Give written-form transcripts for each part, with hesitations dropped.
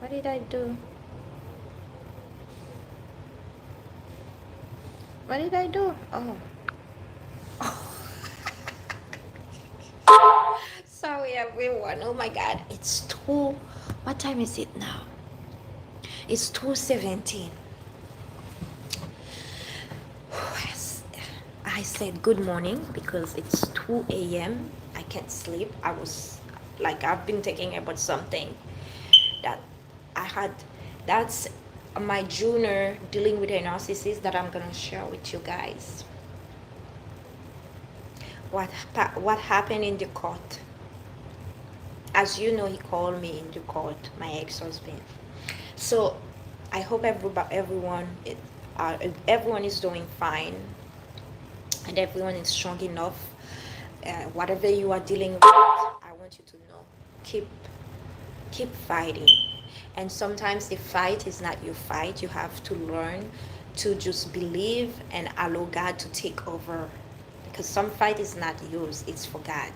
What did I do? What did I do? Oh. Sorry, everyone. Oh my God. It's 2. What time is it now? It's 2:17. I said good morning because it's 2 a.m. I can't sleep. I was like, I've been thinking about something that I had. That's my junior dealing with a narcissist that I'm gonna share with you guys. What happened in the court? As you know, he called me in the court, my ex-husband. So I hope everyone is doing fine, and everyone is strong enough. Whatever you are dealing with, I want you to know, keep keep fighting. And sometimes the fight is not your fight. You have to learn to just believe and allow God to take over, because some fight is not yours, it's for God.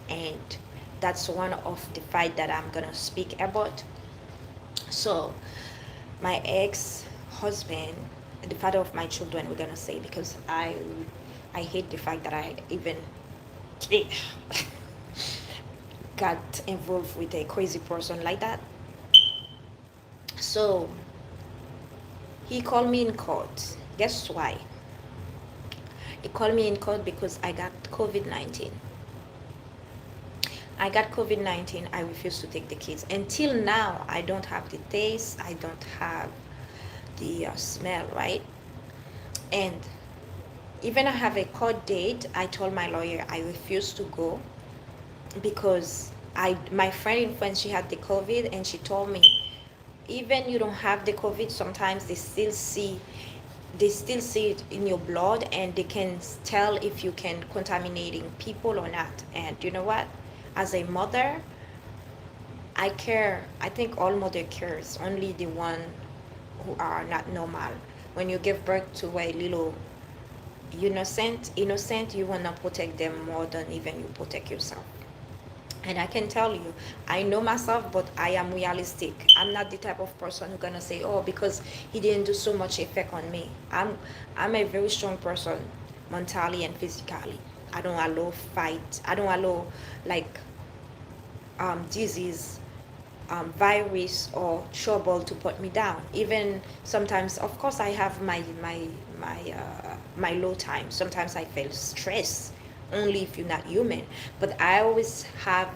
And that's one of the fight that I'm gonna speak about. So my ex-husband, the father of my children, we're gonna say, because I hate the fact that I even got involved with a crazy person like that. So he called me in court. Guess why? He called me in court because I got COVID-19. I got COVID-19. I refused to take the kids. Until now, I don't have the taste. I don't have the smell, right? And even I have a court date, I told my lawyer I refuse to go because my friend in France, she had the COVID, and she told me, even you don't have the COVID, sometimes they still see it in your blood, and they can tell if you can contaminating people or not. And you know what? As a mother, I care. I think all mother cares. Only the one who are not normal. When you give birth to a little innocent, you wanna protect them more than even you protect yourself. And I can tell you, I know myself, but I am realistic. I'm not the type of person who's gonna say, oh, because he didn't do so much effect on me. I'm a very strong person, mentally and physically. I don't allow fight. I don't allow like disease, virus or trouble to put me down. Even sometimes, of course, I have my low time. Sometimes I feel stress, only if you're not human. But I always have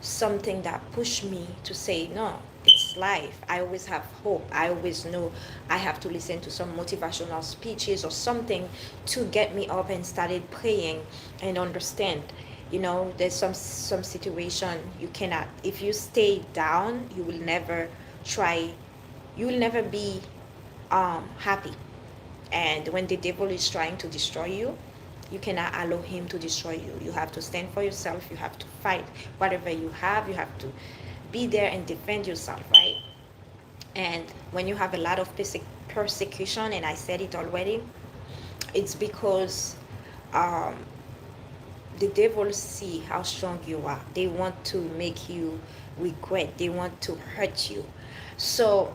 something that push me to say no, it's life. I always have hope. I always know I have to listen to some motivational speeches or something to get me up and started praying and understand. There's some situation you cannot, if you stay down, try you will never be happy. And when the devil is trying to destroy you, you cannot allow him to destroy you. You have to stand for yourself. You have to fight whatever you have. You have to be there and defend yourself, right? And when you have a lot of persecution, and I said it already, it's because the devil see how strong you are. They want to make you regret. They want to hurt you. So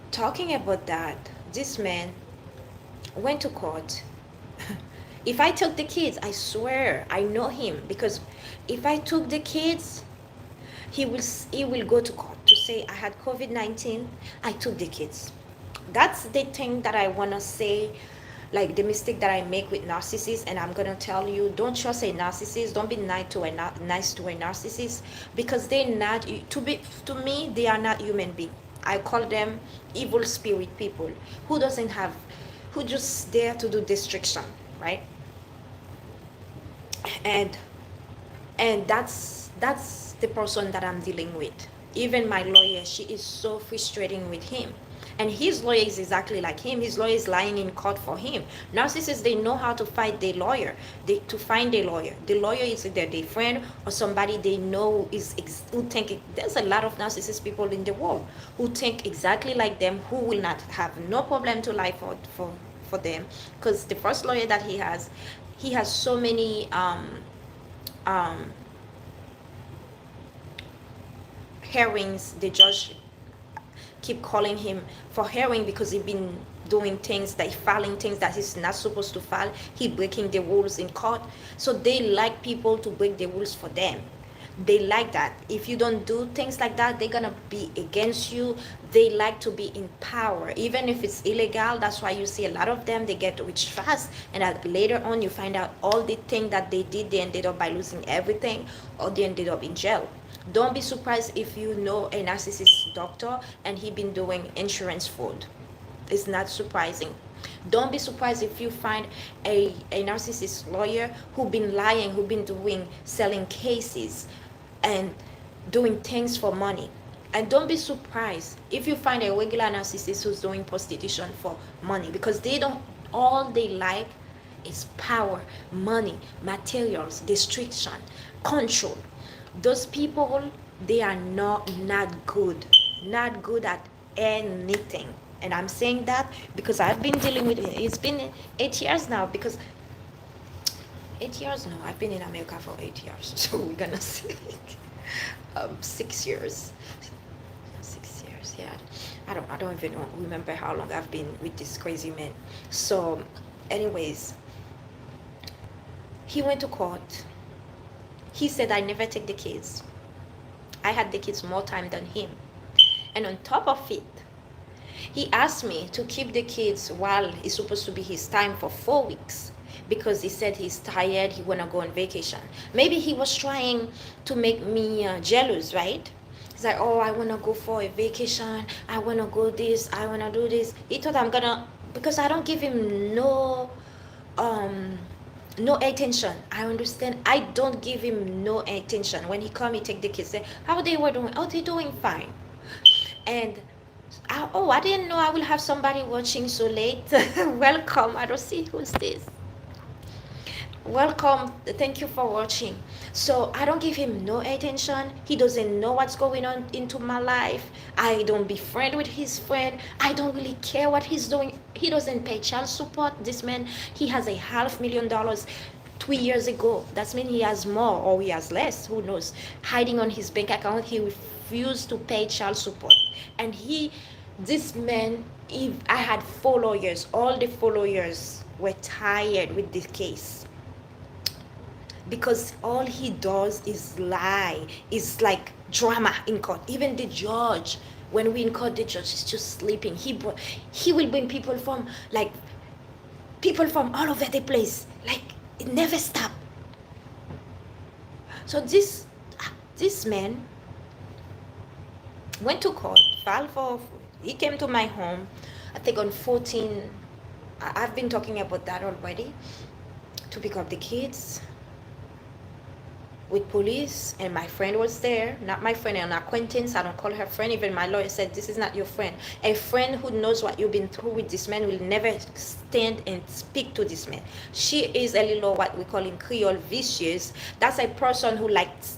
talking about that, this man went to court. If I took the kids, I swear I know him, because if I took the kids, he will go to court to say I had COVID-19. I took the kids. That's the thing that I wanna say, like the mistake that I make with narcissists. And I'm gonna tell you, don't trust a narcissist. Don't be nice to a narcissist, because they're not. To me, they are not human beings. I call them evil spirit people who just there to do destruction, right? and and that's the person that I'm dealing with. Even my lawyer, she is so frustrating with him, and his lawyer is exactly like him. His lawyer is lying in court for him. Narcissists, they know how to fight their lawyer, to find a lawyer. The lawyer is either their friend or somebody they know who think there's a lot of narcissist people in the world who think exactly like them, who will not have no problem to lie for them. Because the first lawyer that he has so many um hearings. The judge keep calling him for hearing because he been doing things, that filing things that he's not supposed to file. He breaking the rules in court. So they like people to break the rules for them. They like that. If you don't do things like that, they're gonna be against you. They like to be in power, even if it's illegal. That's why you see a lot of them, they get rich fast, and later on you find out all the things that they did, they ended up by losing everything, or they ended up in jail. Don't be surprised if you know a narcissist doctor and he been doing insurance fraud. It's not surprising. Don't be surprised if you find a narcissist lawyer who been lying, who been doing selling cases and doing things for money. And don't be surprised if you find a regular narcissist who's doing prostitution for money, because they don't, all they like is power, money, materials, restriction, control. Those people, they are not good at anything. And I'm saying that because I've been dealing with it. It's been 8 years now, because 8 years now, I've been in America for 8 years, so we're gonna see 6 years. 6 years, yeah. I don't even remember how long I've been with this crazy man. So anyways, he went to court. He said I never take the kids. I had the kids more time than him. And on top of it, he asked me to keep the kids while it's supposed to be his time for 4 weeks, because he said he's tired, he wanna go on vacation. Maybe he was trying to make me jealous, right? He's like, oh, I wanna go for a vacation, I wanna go this, I wanna do this. He thought I'm gonna, because I don't give him no attention. I understand. I don't give him no attention. When he come, he take the kids, say, how they were doing? Oh, they're doing fine. And I didn't know I will have somebody watching so late. Welcome. I don't see who's this. Welcome. Thank you for watching. So I don't give him no attention. He doesn't know what's going on into my life. I don't be friend with his friend. I don't really care what he's doing. He doesn't pay child support. This man, he has $500,000 3 years ago. That means he has more, or he has less, who knows, hiding on his bank account. He refused to pay child support. And this man, I had 4 lawyers. All the 4 lawyers were tired with this case, because all he does is lie. It's like drama in court. Even the judge, when we in court, the judge is just sleeping. He will bring people from all over the place. Like, it never stop. So this man went to court, he came to my home, I think on 14, I've been talking about that already, to pick up the kids with police, and my friend was there. Not my friend, an acquaintance. I don't call her friend. Even my lawyer said, this is not your friend. A friend who knows what you've been through with this man will never stand and speak to this man. She is a little, what we call in Creole, vicious. That's a person who likes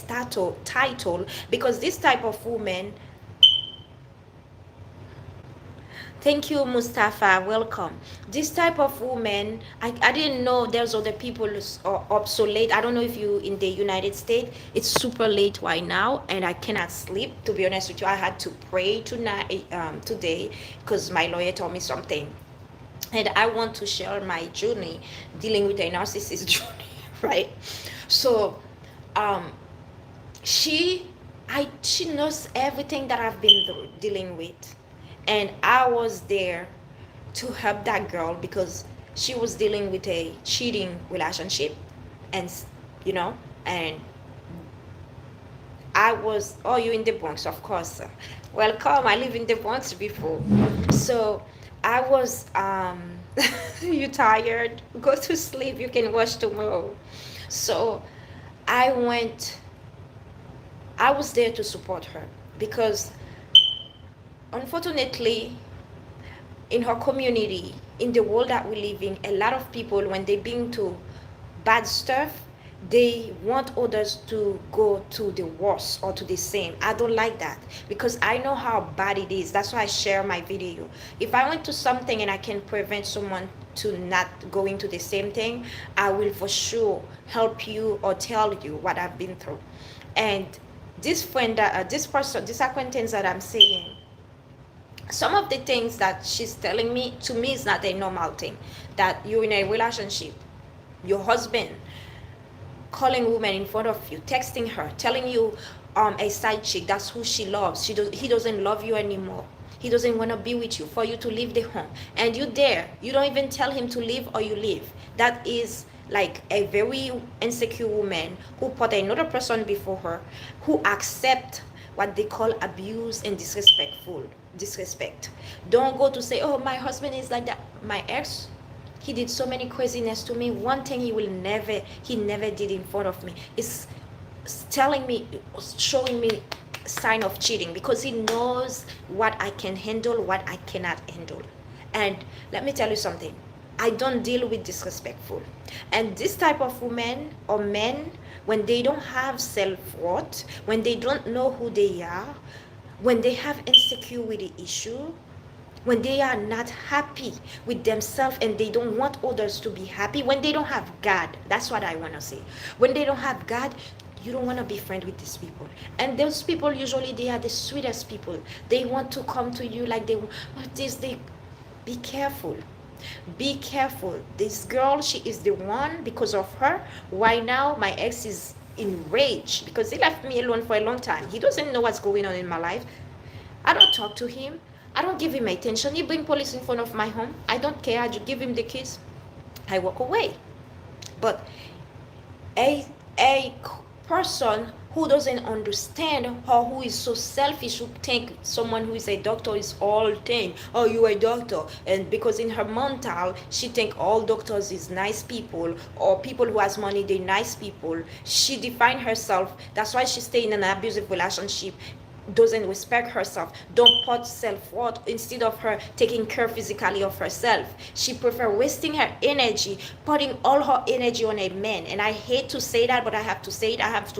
title, because this type of woman. Thank you, Mustafa. Welcome. This type of woman, I didn't know there's other people are obsolete. I don't know if you in the United States, it's super late right now, and I cannot sleep. To be honest with you, I had to pray today because my lawyer told me something, and I want to share my journey dealing with a narcissist journey, right? So, she knows everything that I've been dealing with. And I was there to help that girl because she was dealing with a cheating relationship. And, and I was, oh, you in the Bronx, of course. Welcome, I live in the Bronx before. So I was, you tired? Go to sleep, you can watch tomorrow. So I was there to support her because unfortunately, in her community, in the world that we live in, a lot of people, when they bring to bad stuff, they want others to go to the worst or to the same. I don't like that because I know how bad it is. That's why I share my video. If I went to something and I can prevent someone to not going to the same thing, I will for sure help you or tell you what I've been through. And this friend that this person, this acquaintance that I'm saying, some of the things that she's telling me, to me, is not a normal thing. That you're in a relationship, your husband calling women in front of you, texting her, telling you a side chick, that's who she loves. He doesn't love you anymore. He doesn't want to be with you, for you to leave the home. And you there, you don't even tell him to leave, or you leave. That is like a very insecure woman who put another person before her, who accept what they call abuse and disrespect. Don't go to say, oh, my husband is like that. My ex, he did so many craziness to me. One thing he never did in front of me is telling me, showing me sign of cheating, because he knows what I can handle, what I cannot handle. And let me tell you something, I don't deal with disrespectful. And this type of women or men, when they don't have self-worth, when they don't know who they are, when they have insecurity issue, when they are not happy with themselves and they don't want others to be happy, when they don't have God, that's what I want to say. When they don't have God, you don't want to be friends with these people. And those people, usually they are the sweetest people. They want to come to you like be careful. Be careful. This girl, she is the one. Because of her, why now my ex is enraged, because he left me alone for a long time. He doesn't know what's going on in my life. I don't talk to him. I don't give him attention. He bring police in front of my home. I don't care. I just give him the keys. I walk away. But a person who doesn't understand, or who is so selfish, who think someone who is a doctor is all thing. Oh, you a doctor, and because in her mental she think all doctors is nice people, or people who has money, they nice people. She define herself. That's why she stay in an abusive relationship, doesn't respect herself, don't put self-worth instead of her taking care physically of herself. She prefer wasting her energy, putting all her energy on a man. And I hate to say that, but I have to say it. I have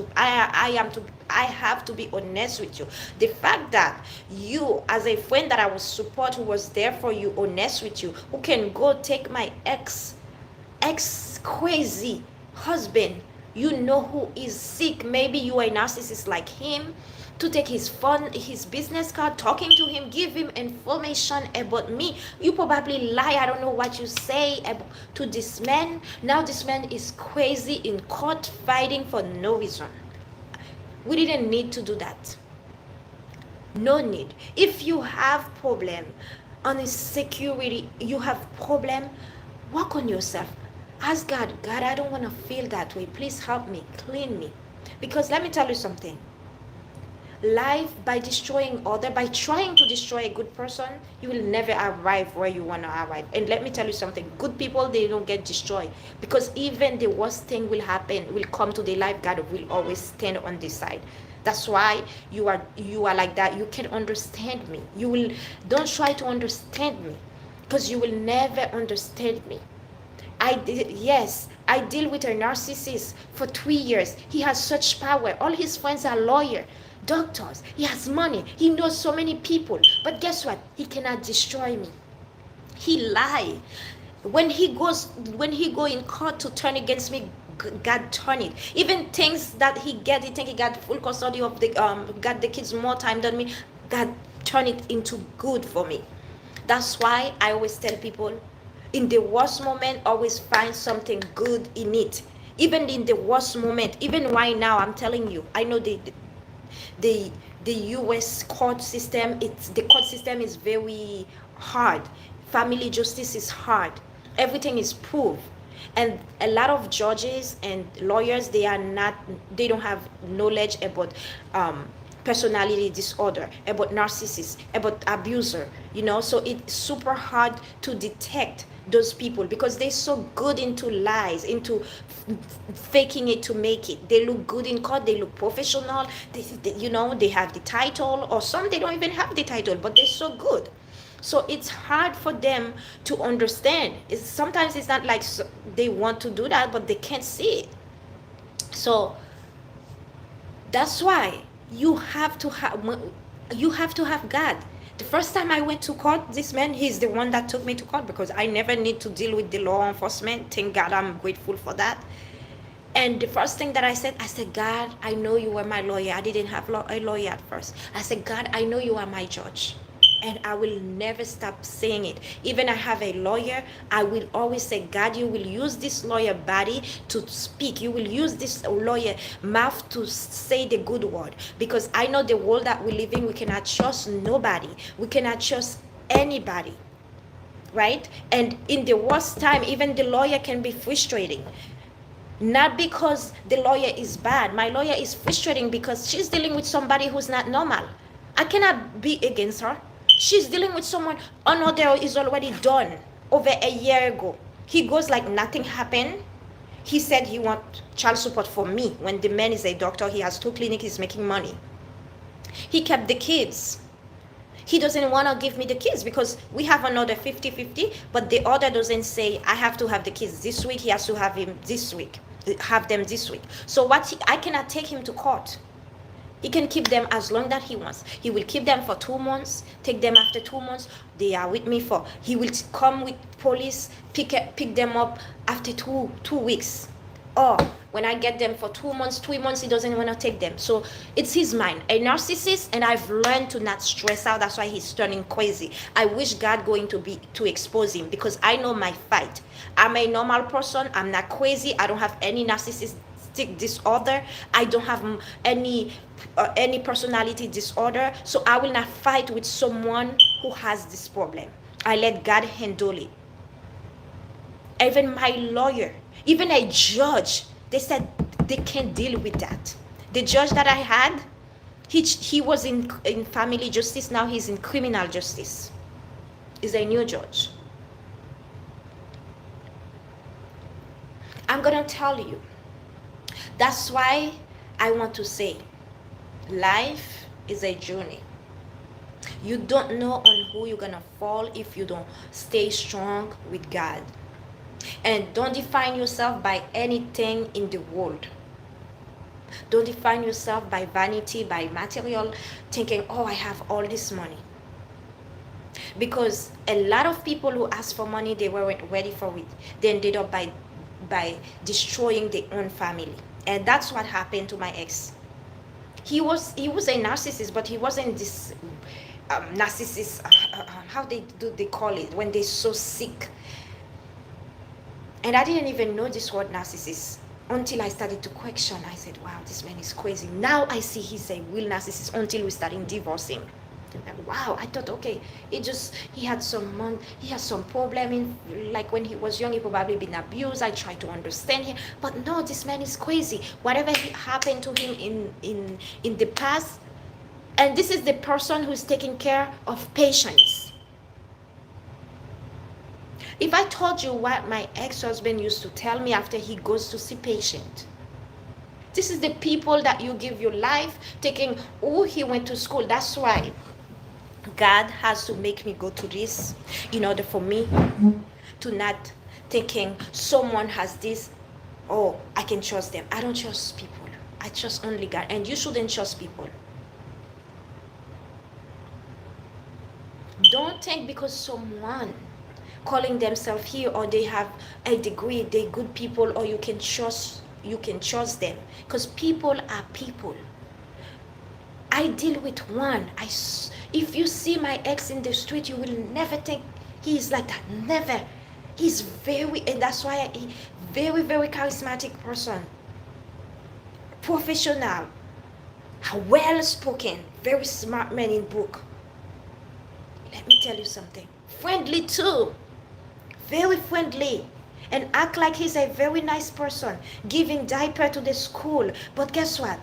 to be honest with you. The fact that you, as a friend that I was support, who was there for you, honest with you, who can go take my ex crazy husband, you know, who is sick, maybe you are a narcissist like him, to take his phone, his business card, talking to him, give him information about me. You probably lie, I don't know what you say to this man. Now this man is crazy in court, fighting for no reason. We didn't need to do that. No need. If you have problem on insecurity, you have problem, work on yourself. Ask God, God, I don't want to feel that way. Please help me, clean me. Because let me tell you something. Life, by destroying other, by trying to destroy a good person, you will never arrive where you want to arrive. And let me tell you something, good people, they don't get destroyed, because even the worst thing will happen, will come to their life, God will always stand on this side. That's why you are like that. You can't understand me. Don't try to understand me, because you will never understand me. I deal with a narcissist for 3 years. He has such power. All his friends are lawyers, doctors. He has money. He knows so many people. But guess what? He cannot destroy me. He lie. When he go in court to turn against me, God turn it. Even things that he think he got full custody of got the kids more time than me, God turn it into good for me. That's why I always tell people, in the worst moment, always find something good in it. Even in the worst moment, even right now, I'm telling you, I know the U.S. court system, the court system is very hard. Family justice is hard. Everything is proved. And a lot of judges and lawyers, they don't have knowledge about personality disorder, about narcissists, about abuser, so it's super hard to detect those people, because they're so good into lies, into faking it to make it. They look good in court, they look professional, they have the title, or some they don't even have the title, but they're so good. So it's hard for them to understand. Sometimes it's not like they want to do that, but they can't see it. So that's why you have to have God. The first time I went to court, this man, he's the one that took me to court, because I never need to deal with the law enforcement. Thank God, I'm grateful for that. And the first thing that I said, God, I know you are my lawyer. I didn't have a lawyer at first. I said, God, I know you are my judge. And I will never stop saying it. Even I have a lawyer, I will always say, God, you will use this lawyer body to speak. You will use this lawyer mouth to say the good word. Because I know the world that we live in, we cannot trust nobody. We cannot trust anybody. Right? And in the worst time, even the lawyer can be frustrating. Not because the lawyer is bad. My lawyer is frustrating because she's dealing with somebody who's not normal. I cannot be against her. She's dealing with someone, another is already done over a year ago. He goes like nothing happened. He said he wants child support for me. When the man is a doctor, he has 2 clinics, he's making money. He kept the kids. He doesn't want to give me the kids because we have another 50-50, but the other doesn't say I have to have the kids this week. He has to have them this week. So I cannot take him to court. He can keep them as long that he wants. He will keep them for 2 months, take them after 2 months. They are with me for. He will come with police, pick them up after two weeks. Or when I get them for 2 months, 3 months, he doesn't want to take them. So it's his mind. A narcissist, and I've learned to not stress out. That's why he's turning crazy. I wish God going to expose him because I know my fight. I'm a normal person. I'm not crazy. I don't have any narcissistic disorder. I don't have any personality disorder. So I will not fight with someone who has this problem. I let God handle it. Even my lawyer, even a judge, they said they can't deal with that. The judge that I had, he was in family justice. Now he's in criminal justice. He's a new judge. I'm gonna tell you. That's why I want to say, life is a journey. You don't know on who you're gonna fall if you don't stay strong with God. And don't define yourself by anything in the world. Don't define yourself by vanity, by material, thinking, oh, I have all this money. Because a lot of people who ask for money, they weren't ready for it. They ended up by destroying their own family. And that's what happened to my ex. He was a narcissist, but he wasn't this narcissist, how they call it, when they're so sick. And I didn't even know this word narcissist until I started to question. I said, wow, this man is crazy. Now I see he's a real narcissist until we started divorcing. And wow, I thought, okay, he had some problem like when he was young, he probably been abused. I tried to understand him, but no, this man is crazy. Whatever happened to him in the past, and this is the person who's taking care of patients. If I told you what my ex-husband used to tell me after he goes to see patient, this is the people that you give your life, taking, oh, he went to school. That's why God has to make me go to this in order for me to not thinking someone has this, oh, I can trust them. I don't trust people. I trust only God. And you shouldn't trust people. Don't think because someone calling themselves here or they have a degree, they're good people, or you can trust them, because people are people. I deal with one. If you see my ex in the street, you will never think he's like that. Never. He's and that's why very, very charismatic person, professional, well spoken, very smart man in book. Let me tell you something. Friendly too. Very friendly, and act like he's a very nice person, giving diaper to the school. But guess what?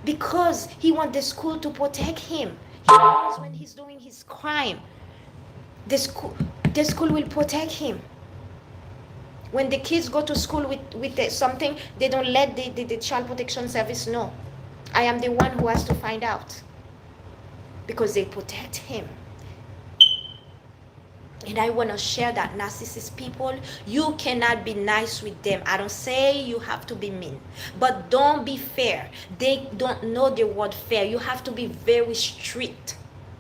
Because he wants the school to protect him, he knows when he's doing his crime, the school will protect him. When the kids go to school with something, they don't let the child protection service know. I am the one who has to find out, because they protect him. And I want to share that narcissist people, you cannot be nice with them. I don't say you have to be mean, but don't be fair. They don't know the word fair. You have to be very strict.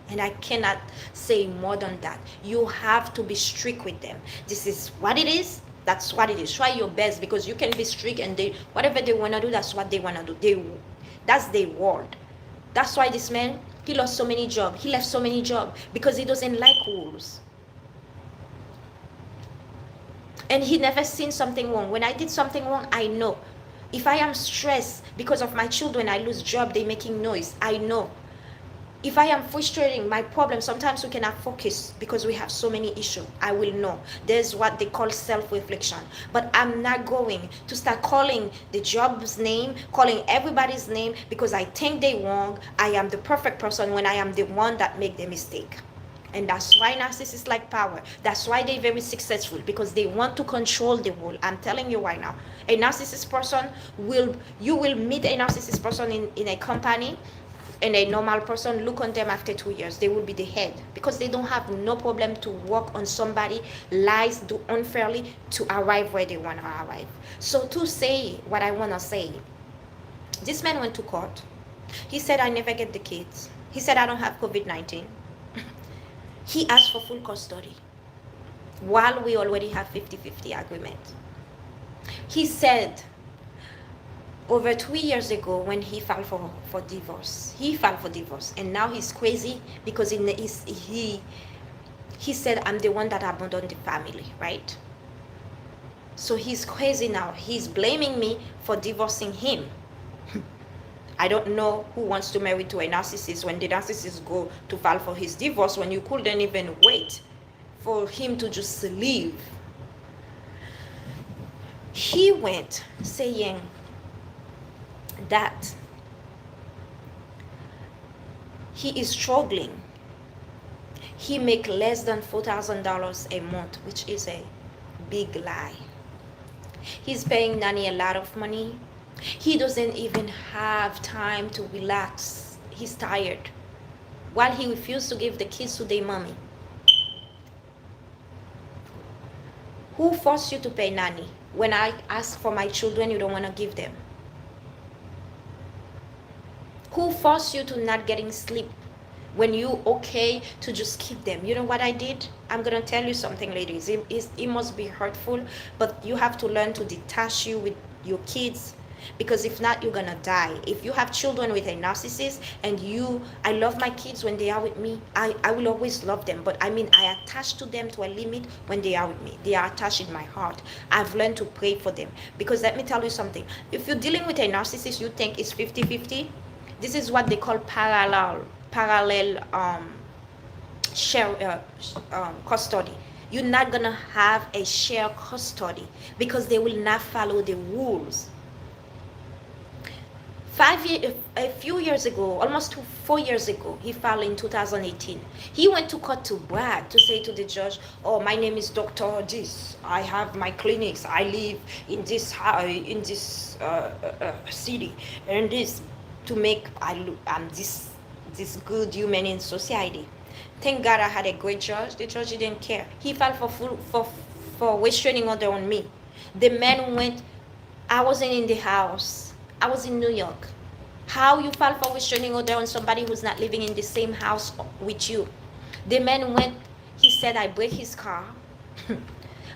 And I cannot say more than that. You have to be strict with them. This is what it is. That's what it is. Try your best, because you can be strict, and they, whatever they want to do, that's what they want to do. That's their word. That's why this man, he lost so many jobs. He left so many jobs because he doesn't like rules. And he never seen something wrong. When I did something wrong, I know. If I am stressed because of my children, I lose job, they making noise, I know. If I am frustrating, my problem, sometimes we cannot focus because we have so many issues, I will know. There's what they call self-reflection. But I'm not going to start calling the job's name, calling everybody's name, because I think they wrong. I am the perfect person when I am the one that make the mistake. And that's why narcissists like power. That's why they're very successful, because they want to control the world. I'm telling you right now, a narcissist person you will meet a narcissist person in a company, and a normal person, look on them after 2 years, they will be the head, because they don't have no problem to work on somebody, lies, do unfairly to arrive where they want to arrive. So to say what I want to say, this man went to court. He said, I never get the kids. He said, I don't have COVID-19. He asked for full custody while we already have 50-50 agreement. He said, over 2 years ago, when he filed for divorce, and now he's crazy because he said, I'm the one that abandoned the family, right? So he's crazy now. He's blaming me for divorcing him. I don't know who wants to marry to a narcissist when the narcissist go to file for his divorce, when you couldn't even wait for him to just leave. He went saying that he is struggling. He make less than $4,000 a month, which is a big lie. He's paying nanny a lot of money. He doesn't even have time to relax. He's tired, while he refused to give the kids to their mommy. Who forced you to pay nanny? When I ask for my children, you don't want to give them. Who forced you to not getting sleep when you okay to just keep them? You know what I did? I'm going to tell you something, ladies. It must be hurtful, but you have to learn to detach you with your kids, because if not, you're going to die. If you have children with a narcissist, and I love my kids when they are with me. I will always love them, but I mean, I attach to them to a limit when they are with me. They are attached in my heart. I've learned to pray for them, because let me tell you something. If you're dealing with a narcissist, you think it's 50-50. This is what they call parallel share custody. You're not gonna have a share custody, because they will not follow the rules. A few years ago, almost 4 years ago, he filed in 2018. He went to court to brag, to say to the judge, oh, my name is Dr. This. I have my clinics. I live in this city, and this, to make I'm this good human in society. Thank God I had a great judge. The judge didn't care. He filed for restraining order on me. The man went. I wasn't in the house. I was in New York. How you file for restraining order on somebody who's not living in the same house with you? The man went. He said, I break his car.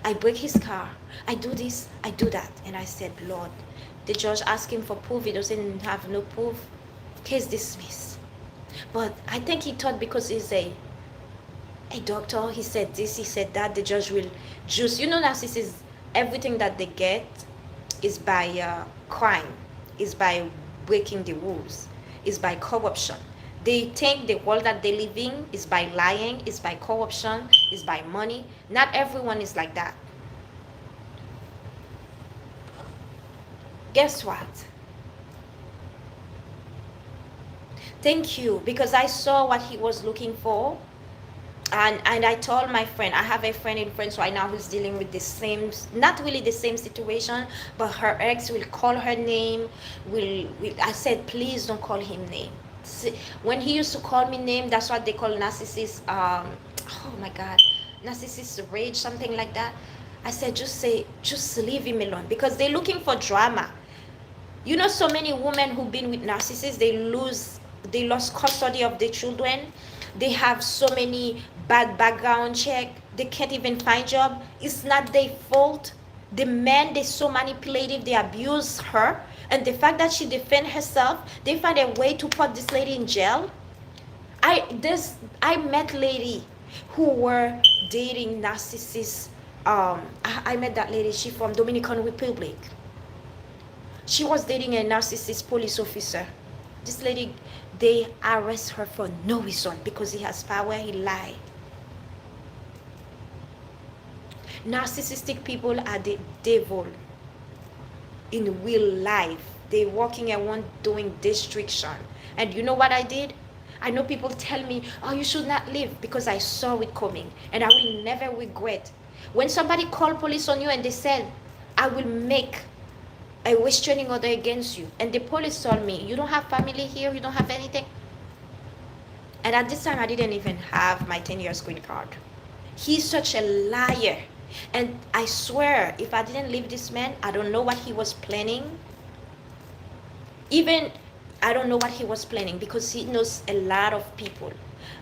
I break his car. I do this. I do that. And I said, Lord. The judge asked him for proof. He doesn't have no proof. Case dismissed. But I think he thought because he's a doctor, he said this, he said that, the judge will just, narcissists, everything that they get is by crime, is by breaking the rules, is by corruption. They think the world that they live in is by lying, is by corruption, is by money. Not everyone is like that. Guess what? Thank you, because I saw what he was looking for. And I told my friend, I have a friend in France right now who's dealing with the same, not really the same situation, but her ex will call her name. I said, please don't call him name. When he used to call me name, that's what they call narcissist, oh my God, narcissist rage, something like that. I said, just leave him alone, because they're looking for drama. So many women who've been with narcissists, they lost custody of their children. They have so many bad background check. They can't even find job. It's not their fault. The men, they're so manipulative, they abuse her, and the fact that she defend herself, they find a way to put this lady in jail. I met lady who were dating narcissists. I met that lady. She from Dominican Republic. She was dating a narcissist police officer. This lady, they arrest her for no reason because he has power. He lie. Narcissistic people are the devil in real life. They walking around doing destruction. And you know what I did? I know people tell me, oh, you should not leave, because I saw it coming, and I will never regret. When somebody called police on you and they said, I will make a restraining order against you, and the police told me, you don't have family here, you don't have anything. And at this time, I didn't even have my 10 years green card. He's such a liar. And I swear, if I didn't leave this man, I don't know what he was planning. Even I don't know what he was planning, because he knows a lot of people.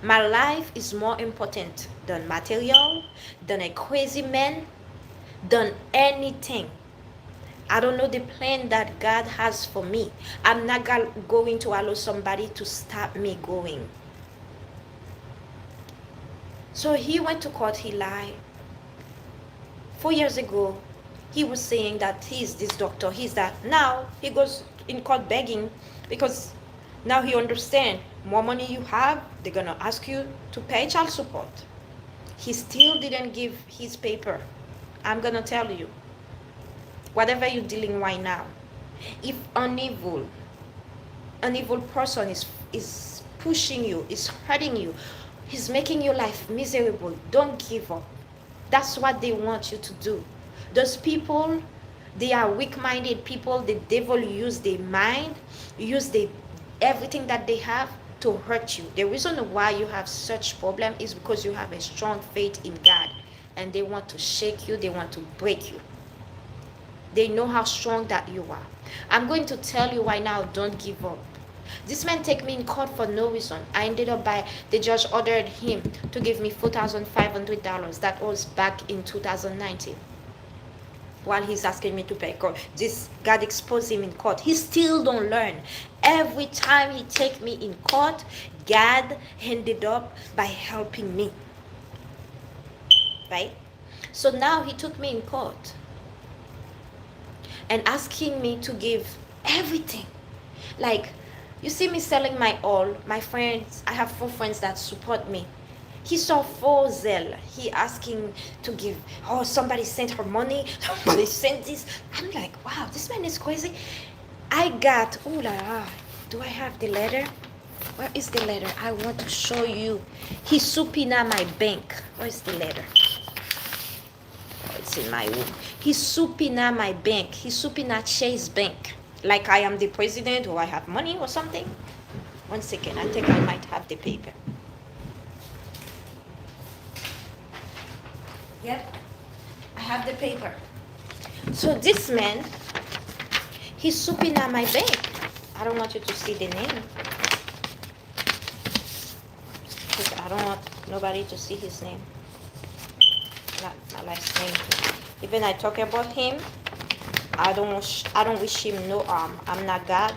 My life is more important than material, than a crazy man, than anything. I don't know the plan that God has for me. I'm not going to allow somebody to stop me going. So he went to court, he lied. 4 years ago, he was saying that he's this doctor, he's that. Now he goes in court begging, because now he understands more money you have, they're gonna ask you to pay child support. He still didn't give his paper. I'm gonna tell you, whatever you're dealing right now, if an evil person is pushing you, is hurting you, he's making your life miserable, don't give up. That's what they want you to do. Those people, they are weak-minded people. The devil use their mind, use everything that they have to hurt you. The reason why you have such problem is because you have a strong faith in God, and they want to shake you, they want to break you. They know how strong that you are. I'm going to tell you right now, don't give up. This man take me in court for no reason. I ended up the judge ordered him to give me $4,500. That was back in 2019. While he's asking me to pay court, this God exposed him in court. He still don't learn. Every time he take me in court, God ended up by helping me. Right? So now he took me in court and asking me to give everything. Like, you see me selling my all. My friends, I have 4 friends that support me. He saw 4 zeal. He asking to give. Oh, somebody sent her money. Somebody sent this. I'm like, wow, this man is crazy. I got, oh la la. Do I have the letter? Where is the letter? I want to show you. He subpoenaed my bank. Where is the letter? Oh, it's in my room. He subpoenaed my bank. He subpoenaed Chase Bank. Like I am the president, or I have money or something. 1 second, I think I might have the paper. Yep, I have the paper. So this man, he's subpoenaed my bank. I don't want you to see the name, because I don't want nobody to see his name. Not my last name. Even I talk about him, I don't wish him no harm. I'm not God.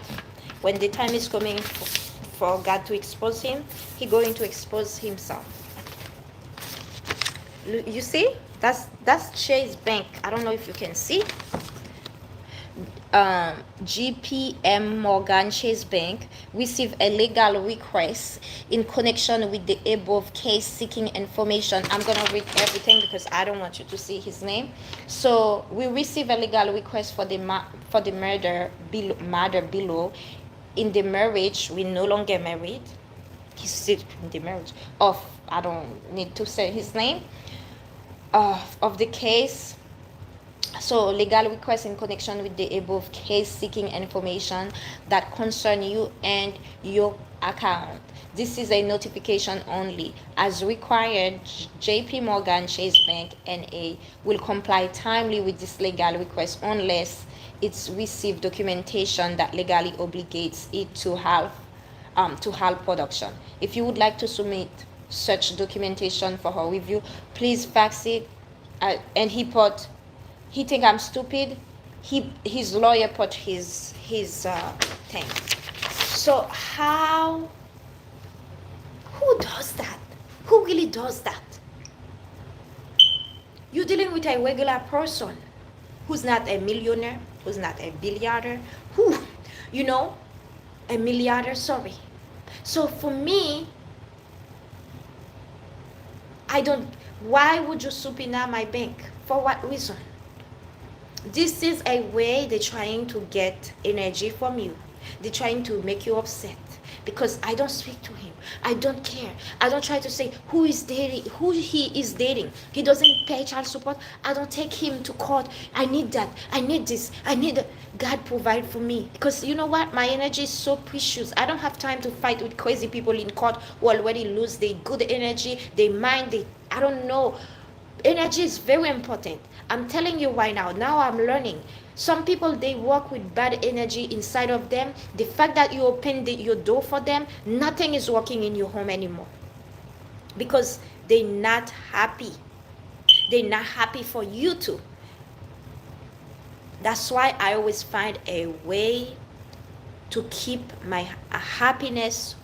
When the time is coming for God to expose him, he's going to expose himself. You see? That's Chase Bank. I don't know if you can see. GPM Morgan Chase Bank received a legal request in connection with the above case seeking information. I'm going to read everything because I don't want you to see his name. So we received a legal request for the murder below. In the marriage, we no longer married. He's still in the marriage of, I don't need to say his name, of the case. So legal request in connection with the above case seeking information that concern you and your account. This is a notification only. As required, JP Morgan Chase Bank NA will comply timely with this legal request unless it's received documentation that legally obligates it to HAL production. If you would like to submit such documentation for her review, please fax it. And he put He think I'm stupid. His lawyer put his thing. So how, who does that? Who really does that? You're dealing with a regular person who's not a millionaire, who's not a billionaire, who, you know, a milliarder, sorry. So for me, I don't, why would you subpoena my bank? For what reason? This is a way they're trying to get energy from you. They're trying to make you upset because I don't speak to him. I don't care. I don't try to say who he is dating. He doesn't pay child support. I don't take him to court. I need that. I need this. I need that. God provide for me. Because you know what? My energy is so precious. I don't have time to fight with crazy people in court who already lose their good energy, their mind, I don't know. Energy is very important. I'm telling you right now I'm learning. Some people, they work with bad energy inside of them. The fact that you open your door for them, nothing is working in your home anymore. Because they're not happy. They're not happy for you too. That's why I always find a way to keep my happiness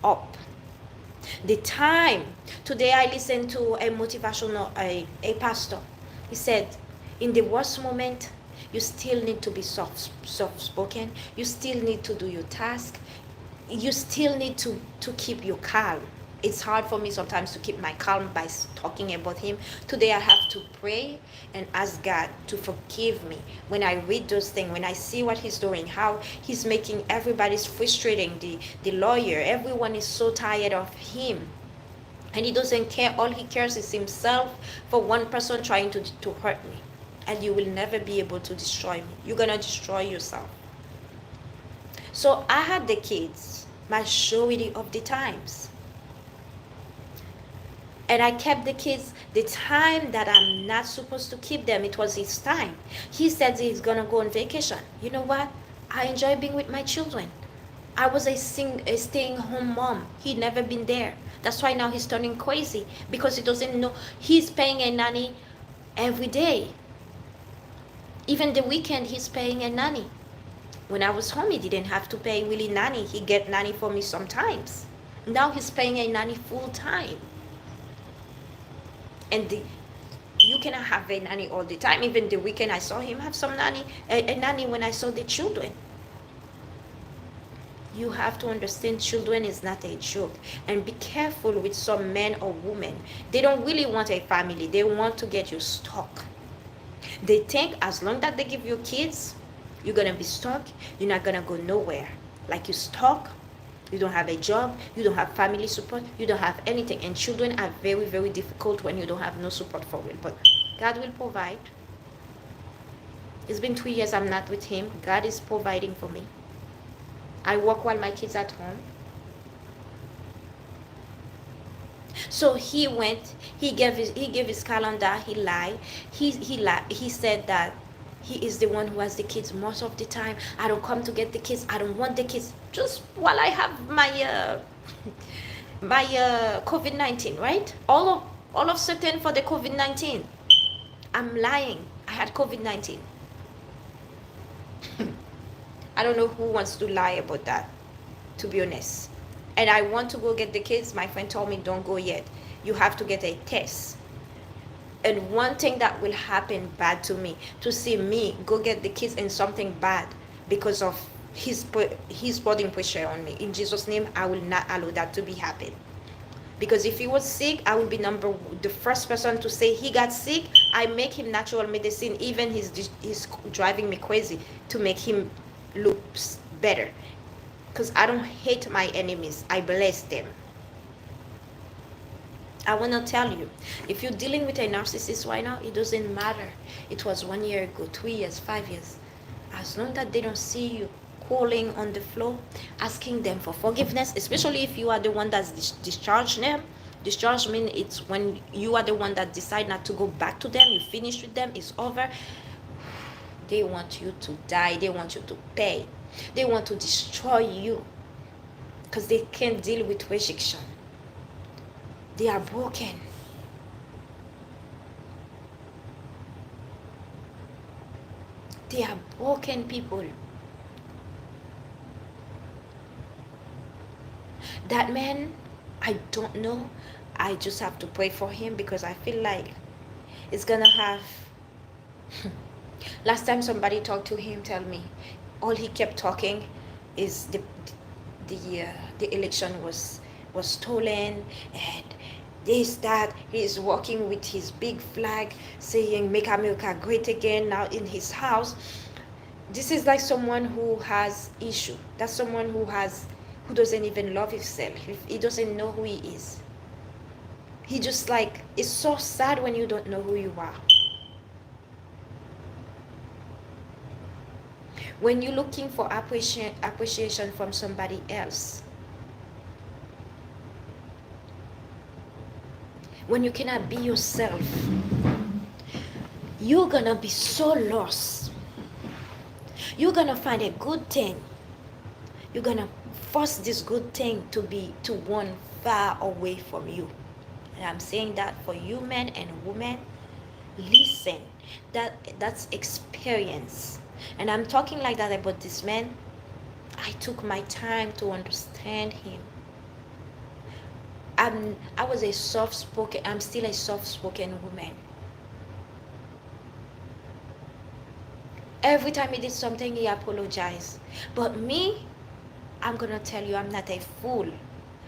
up. The time, today I listened to a motivational, a pastor. He said, in the worst moment, you still need to be soft-spoken. You still need to do your task. You still need to keep your calm. It's hard for me sometimes to keep my calm by talking about him. Today I have to pray and ask God to forgive me. When I read those things, when I see what he's doing, how he's making everybody's frustrating, the lawyer, everyone is so tired of him. And he doesn't care. All he cares is himself for one person trying to hurt me. And you will never be able to destroy me. You're going to destroy yourself. So I had the kids majority of the times. And I kept the kids the time that I'm not supposed to keep them. It was his time. He said he's going to go on vacation. You know what? I enjoy being with my children. I was a staying-home mom. He'd never been there. That's why now he's turning crazy because he doesn't know. He's paying a nanny every day. Even the weekend, he's paying a nanny. When I was home, he didn't have to pay really nanny. He get nanny for me sometimes. Now he's paying a nanny full time. And you cannot have a nanny all the time. Even the weekend, I saw him have some nanny, a nanny when I saw the children. You have to understand children is not a joke. And be careful with some men or women. They don't really want a family. They want to get you stuck. They think as long as they give you kids, you're going to be stuck. You're not going to go nowhere. Like you're stuck. You don't have a job. You don't have family support. You don't have anything. And children are very, very difficult when you don't have no support for real. But God will provide. It's been 2 years I'm not with him. God is providing for me. I work while my kids at home. So he went, he gave his calendar, he lied. He said that he is the one who has the kids most of the time. I don't come to get the kids. I don't want the kids. Just while I have my my COVID-19, right? All of certain for the COVID-19. I'm lying. I had COVID-19. I don't know who wants to lie about that, to be honest. And I want to go get the kids. My friend told me, don't go yet. You have to get a test. And one thing that will happen bad to me, to see me go get the kids and something bad because of his putting pressure on me. In Jesus' name, I will not allow that to be happen. Because if he was sick, I will be the first person to say he got sick. I make him natural medicine. Even he's driving me crazy to make him look better. Because I don't hate my enemies. I bless them. I want to tell you, if you're dealing with a narcissist right now, it doesn't matter. It was 1 year ago, 2 years, 5 years. As long as they don't see you calling on the floor, asking them for forgiveness, especially if you are the one that's discharged them. Discharge means it's when you are the one that decide not to go back to them, you finish with them, it's over. They want you to die. They want you to pay. They want to destroy you because they can't deal with rejection. They are broken. They are broken people. That man, I don't know. I just have to pray for him because I feel like it's gonna have. Last time somebody talked to him, tell me, all he kept talking is the election was stolen and this that. He's walking with his big flag saying "Make America Great Again" now in his house. This is like someone who has issue. That's someone who doesn't even love himself. He doesn't know who he is. He just like, it's so sad when you don't know who you are. When you're looking for appreciation from somebody else, when you cannot be yourself, you're gonna be so lost. You're gonna find a good thing. You're gonna force this good thing to one far away from you. And I'm saying that for you men and women, listen, that's experience. And I'm talking like that about this man. I took my time to understand him. I'm still a soft-spoken woman. Every time he did something, he apologized. But me, I'm gonna tell you, I'm not a fool.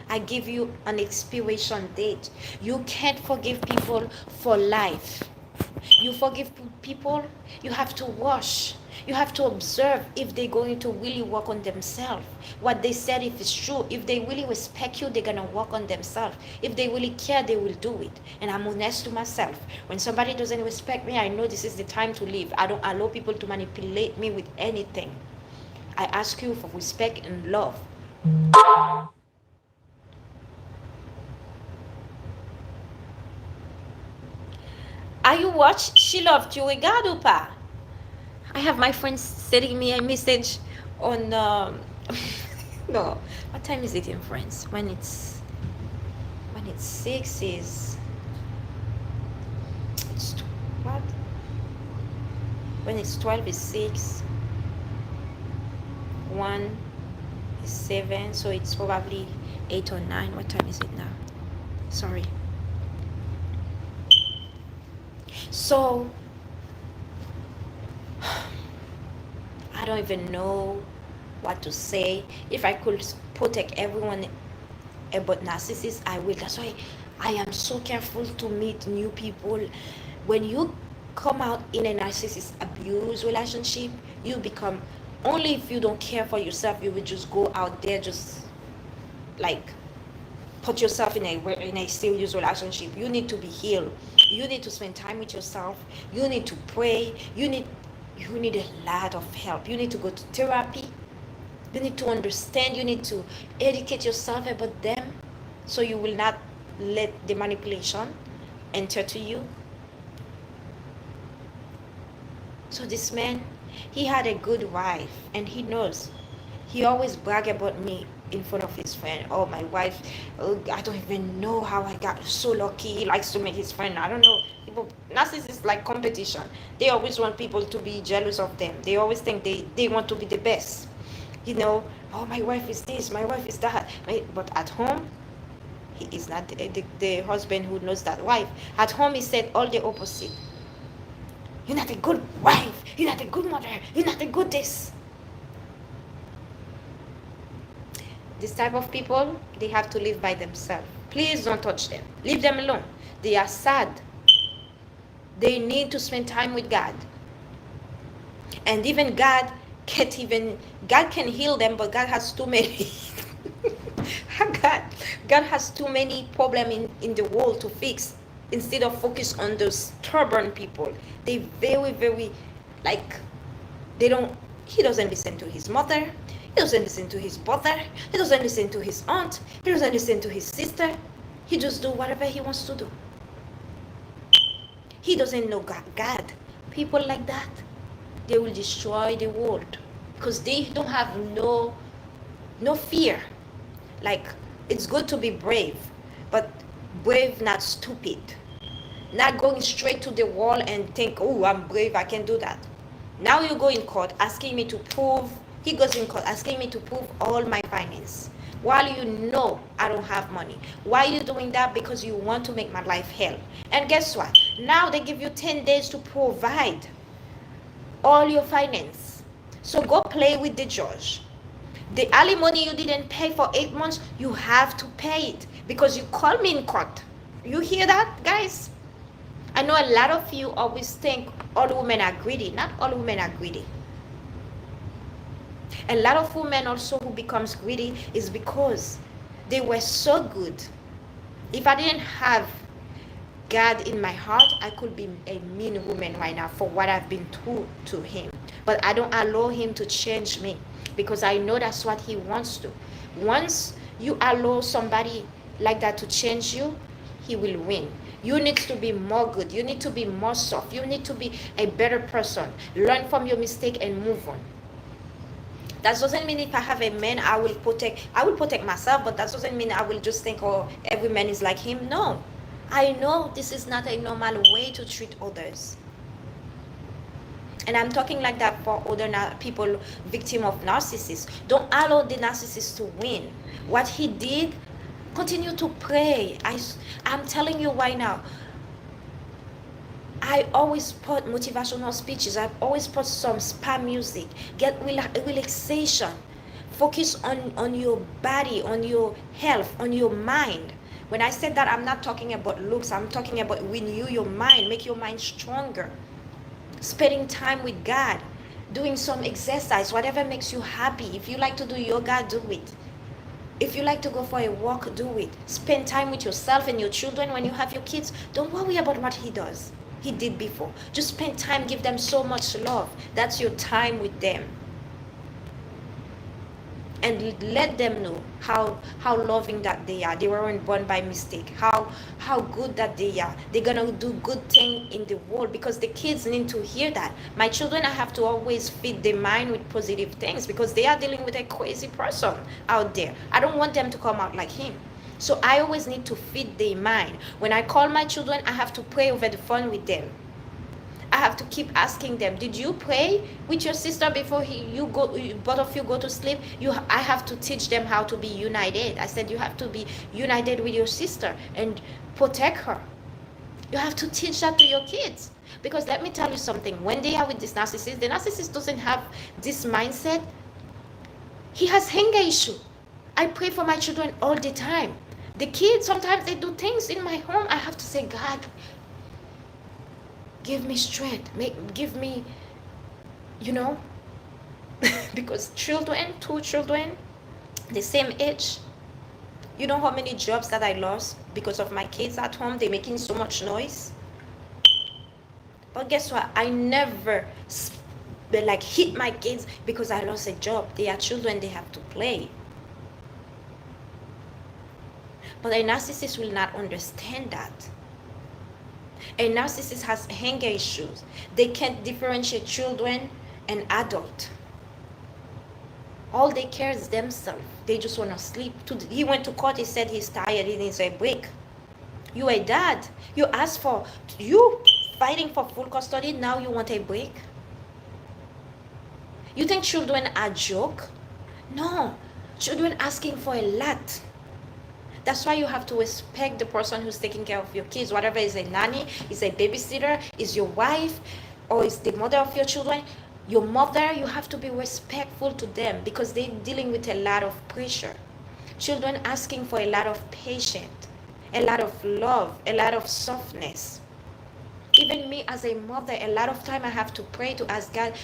I give you an expiration date. You can't forgive people for life. You forgive people, you have to wash. You have to observe if they're going to really work on themselves. What they said, if it's true. If they really respect you, they're going to work on themselves. If they really care, they will do it. And I'm honest to myself. When somebody doesn't respect me, I know this is the time to leave. I don't allow people to manipulate me with anything. I ask you for respect and love. Are you watch? She loved you, regard pas? I have my friends sending me a message on no, what time is it in France? When it's 6 is it's what? When it's 12 is 6, 1 is 7, so it's probably 8 or 9. What time is it now? Sorry. So I don't even know what to say. If I could protect everyone about narcissists, I will. That's why I am so careful to meet new people. When you come out in a narcissist abuse relationship, you become, only if you don't care for yourself, you will just go out there, just like put yourself in a serious relationship. You need to be healed. You need to spend time with yourself. You need to pray. You need a lot of help. You need to go to therapy. You need to understand. You need to educate yourself about them, so you will not let the manipulation enter to you. So this man, he had a good wife, and he knows. He always brag about me in front of his friend. Oh, my wife, oh, I don't even know how I got so lucky. He likes to make his friend, I don't know. People, narcissists like competition. They always want people to be jealous of them. They always think they want to be the best. You know, oh, my wife is this, my wife is that. But at home, he is not the husband who knows that wife. At home, he said all the opposite. You're not a good wife. You're not a good mother. You're not a good this. This type of people, they have to live by themselves. Please don't touch them. Leave them alone. They are sad. They need to spend time with God. And even God can heal them, but God has too many. God has too many problems in the world to fix. Instead of focus on those stubborn people, they very, very, like, he doesn't listen to his mother. He doesn't listen to his brother. He doesn't listen to his aunt. He doesn't listen to his sister. He just do whatever he wants to do. He doesn't know God. People like that, they will destroy the world because they don't have no fear. Like, it's good to be brave, but brave, not stupid. Not going straight to the wall and think, oh, I'm brave, I can do that. Now you go in court asking me to prove, he goes in court asking me to prove all my finance. While you know I don't have money. Why are you doing that? Because you want to make my life hell. And guess what? Now they give you 10 days to provide all your finance. So go play with the judge. The alimony you didn't pay for 8 months, you have to pay it because you called me in court. You hear that, guys? I know a lot of you always think all women are greedy. Not all women are greedy. A lot of women also who becomes greedy is because they were so good. If I didn't have God in my heart, I could be a mean woman right now for what I've been through to him. But I don't allow him to change me because I know that's what he wants to. Once you allow somebody like that to change you, he will win. You need to be more good. You need to be more soft. You need to be a better person. Learn from your mistake and move on. That doesn't mean if I have a man, I will protect myself, but that doesn't mean I will just think, oh, every man is like him. No. I know this is not a normal way to treat others. And I'm talking like that for other people victim of narcissists. Don't allow the narcissist to win. What he did, continue to pray. I'm telling you right now, I always put motivational speeches. I've always put some spa music. Get relaxation. Focus on your body, on your health, on your mind. When I said that, I'm not talking about looks. I'm talking about renew your mind, make your mind stronger. Spending time with God, doing some exercise, whatever makes you happy. If you like to do yoga, do it. If you like to go for a walk, do it. Spend time with yourself and your children when you have your kids. Don't worry about what he did before. Just spend time, give them so much love. That's your time with them. And let them know how loving that they are. They weren't born by mistake. How good that they are. They're gonna do good thing in the world, because the kids need to hear that. My children, I have to always feed their mind with positive things because they are dealing with a crazy person out there. I don't want them to come out like him. So I always need to feed their mind. When I call my children, I have to pray over the phone with them. I have to keep asking them, did you pray with your sister before both of you go to sleep? I have to teach them how to be united. I said, you have to be united with your sister and protect her. You have to teach that to your kids. Because let me tell you something, when they are with this narcissist, the narcissist doesn't have this mindset. He has anger issue. I pray for my children all the time. The kids, sometimes they do things in my home. I have to say, God, give me strength, give me, because two children, the same age, you know how many jobs that I lost because of my kids at home? They're making so much noise. But guess what? I never hit my kids because I lost a job. They are children, they have to play. But a narcissist will not understand that. A narcissist has anger issues. They can't differentiate children and adult. All they care is themselves. They just want to sleep. He went to court, he said he's tired, he needs a break. You a dad. You fighting for full custody, now you want a break? You think children are joke? No. Children asking for a lot. That's why you have to respect the person who's taking care of your kids, whatever is a nanny, is a babysitter, is your wife, or is the mother of your children. Your mother, you have to be respectful to them because they're dealing with a lot of pressure. Children asking for a lot of patience, a lot of love, a lot of softness. Even me as a mother, a lot of time I have to pray to ask God,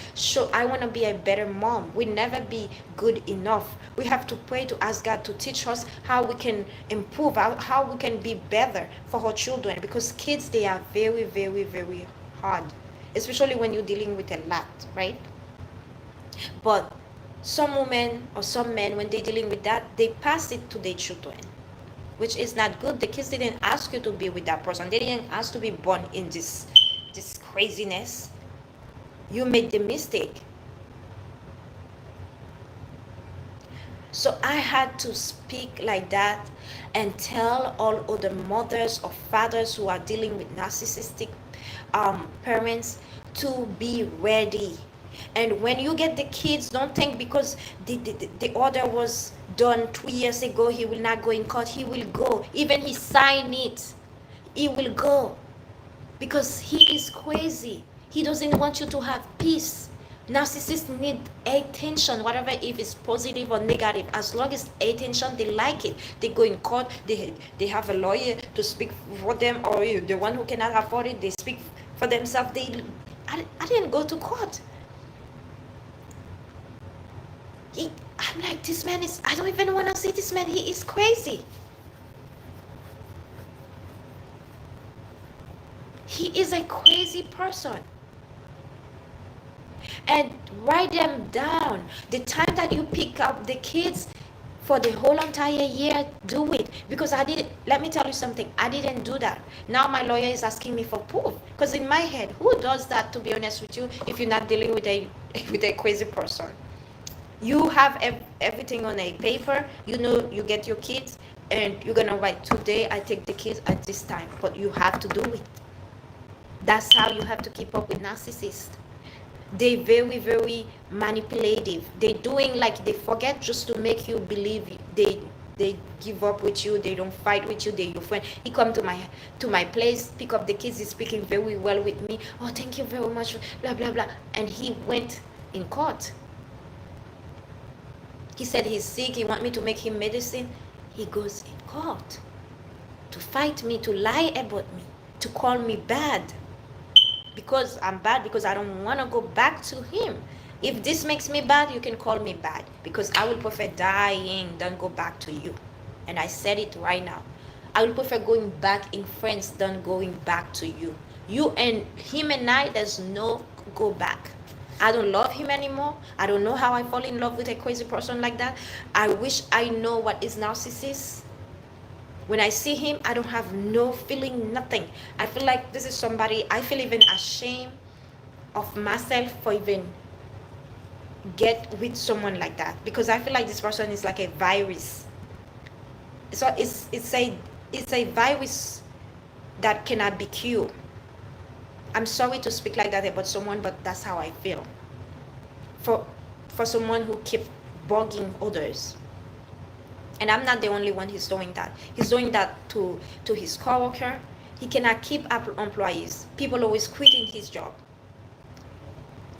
I want to be a better mom. We never be good enough. We have to pray to ask God to teach us how we can improve, how we can be better for our children. Because kids, they are very, very, very hard. Especially when you're dealing with a lot, right? But some women or some men, when they're dealing with that, they pass it to their children, which is not good. The kids didn't ask you to be with that person. They didn't ask to be born in this craziness. You made the mistake. So I had to speak like that and tell all other mothers or fathers who are dealing with narcissistic parents to be ready. And when you get the kids, don't think because the order was done 2 years ago, he will not go in court. He will go. Even he signed it, he will go. Because he is crazy. He doesn't want you to have peace. Narcissists need attention, whatever, if it's positive or negative. As long as attention, they like it. They go in court, they have a lawyer to speak for them, or the one who cannot afford it, they speak for themselves. I didn't go to court. I'm like, this man is, I don't even want to see this man. He is crazy. He is a crazy person. And write them down. The time that you pick up the kids for the whole entire year, do it. Because let me tell you something, I didn't do that. Now my lawyer is asking me for proof. Because in my head, who does that, to be honest with you, if you're not dealing with a crazy person? You have everything on a paper, you know, you get your kids, and you're gonna write, today I take the kids at this time, but you have to do it. That's how you have to keep up with narcissists. They very, very manipulative. They doing like they forget just to make you believe they give up with you, they don't fight with you, they're your friend. He come to my place, pick up the kids, he's speaking very well with me. Oh, thank you very much, blah, blah, blah. And he went in court. He said he's sick, he want me to make him medicine. He goes in court to fight me, to lie about me, to call me bad. Because I'm bad, because I don't want to go back to him. If this makes me bad, you can call me bad. Because I will prefer dying than go back to you. And I said it right now. I will prefer going back in friends than going back to you. You and him and I, there's no go back. I don't love him anymore. I don't know how I fall in love with a crazy person like that. I wish I know what is narcissist. When I see him, I don't have no feeling, nothing. I feel like this is somebody, I feel even ashamed of myself for even get with someone like that. Because I feel like this person is like a virus. So it's a virus that cannot be cured. I'm sorry to speak like that about someone, but that's how I feel. For someone who keep bugging others. And I'm not the only one who's doing that. He's doing that to his coworker. He cannot keep up employees. People always quitting his job.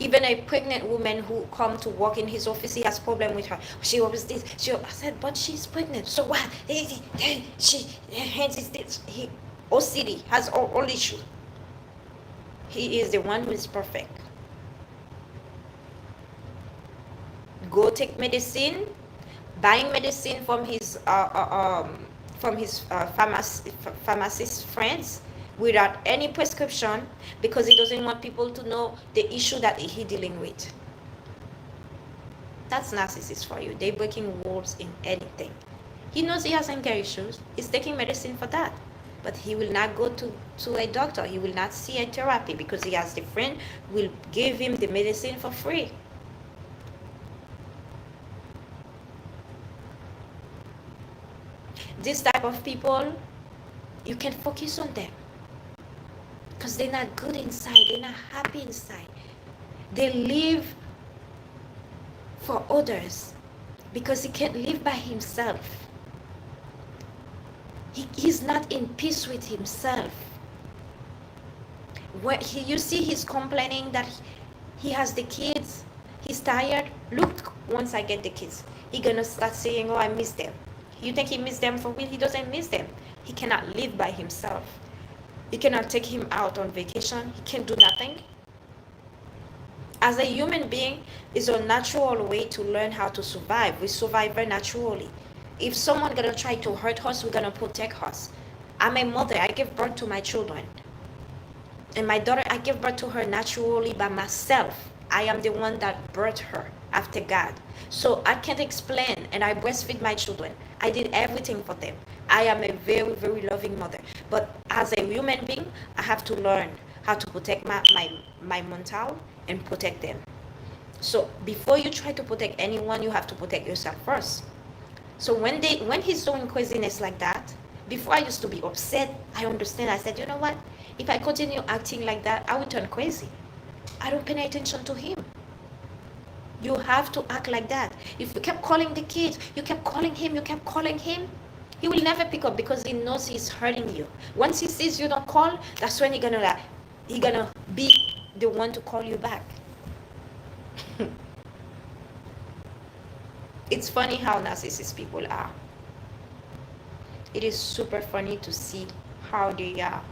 Even a pregnant woman who come to work in his office, he has problem with her. She always this. I said, but she's pregnant. So what? She hands is this. He OCD has all issue. He is the one who is perfect. Go take medicine. Buying medicine from his pharmacist friends without any prescription, because he doesn't want people to know the issue that he's dealing with. That's narcissist for you. They're breaking rules in anything. He knows he has anger issues. He's taking medicine for that. But he will not go to a doctor. He will not see a therapy because he has the friend who will give him the medicine for free. This type of people, you can focus on them. Because they're not good inside. They're not happy inside. They live for others because he can't live by himself. He's not in peace with himself. You see he's complaining that he has the kids, he's tired. Look, once I get the kids, he's gonna start saying, oh, I miss them. You think he miss them for real? He doesn't miss them. He cannot live by himself. You cannot take him out on vacation. He can't do nothing. As a human being, it's a natural way to learn how to survive. We survive very naturally. If someone gonna try to hurt us, we're gonna protect us. I'm a mother. I give birth to my children. And my daughter, I give birth to her naturally by myself. I am the one that birthed her after God. So I can't explain, and I breastfeed my children. I did everything for them. I am a very, very loving mother. But as a human being, I have to learn how to protect my mental and protect them. So before you try to protect anyone, you have to protect yourself first. So when he's doing craziness like that, before I used to be upset, I understand. I said, you know what? If I continue acting like that, I will turn crazy. I don't pay attention to him. You have to act like that. If you kept calling the kids, you kept calling him, he will never pick up because he knows he's hurting you. Once he sees you don't call, that's when he gonna be the one to call you back. It's funny how narcissist people are. It is super funny to see how they are.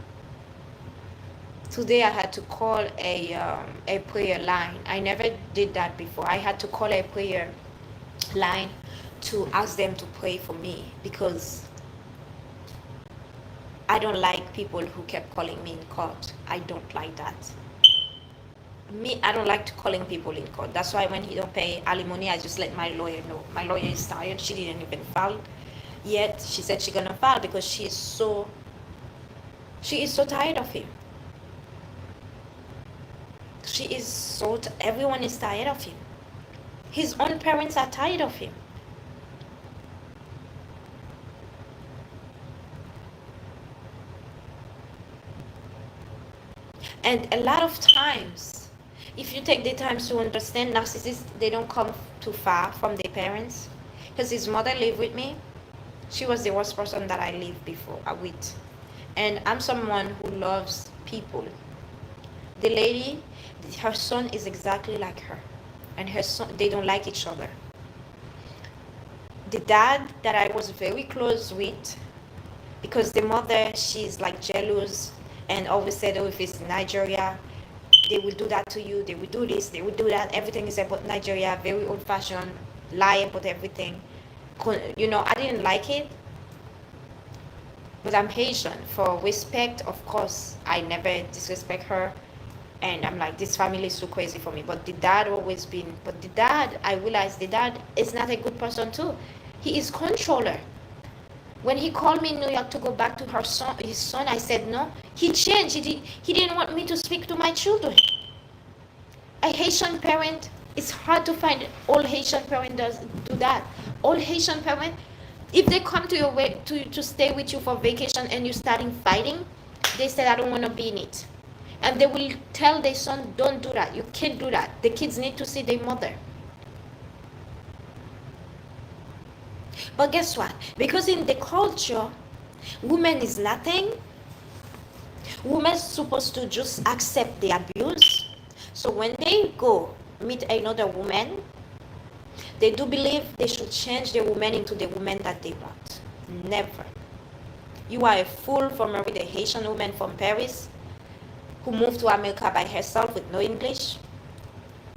Today I had to call a prayer line. I never did that before. I had to call a prayer line to ask them to pray for me because I don't like people who kept calling me in court. I don't like that. I don't like calling people in court. That's why when he don't pay alimony, I just let my lawyer know. My lawyer is tired. She didn't even file yet. She said she's gonna file because she is so tired of him. Everyone is tired of him. His own parents are tired of him. And a lot of times, if you take the time to understand narcissists, they don't come too far from their parents. Because his mother lived with me. She was the worst person that I lived with. And I'm someone who loves people. The lady, her son is exactly like her. And her son, they don't like each other. The dad that I was very close with, because the mother, she's like jealous and always said, oh, if it's Nigeria, they will do that to you, they will do this, they will do that. Everything is about Nigeria, very old-fashioned, lie about everything. You know, I didn't like it. But I'm Haitian. For respect, of course, I never disrespect her. And I'm like, this family is too crazy for me. But the dad I realized the dad is not a good person too. He is controller. When he called me in New York to go back to his son, I said no. He changed. He didn't want me to speak to my children. A Haitian parent, it's hard to find all Haitian parent does do that. All Haitian parent, if they come to your way to stay with you for vacation and you starting fighting, they said, I don't want to be in it. And they will tell their son, don't do that. You can't do that. The kids need to see their mother. But guess what? Because in the culture, woman is nothing. Women's supposed to just accept the abuse. So when they go meet another woman, they do believe they should change the woman into the woman that they want. Never. You are a fool for marrying a Haitian woman from Paris who moved to America by herself with no English.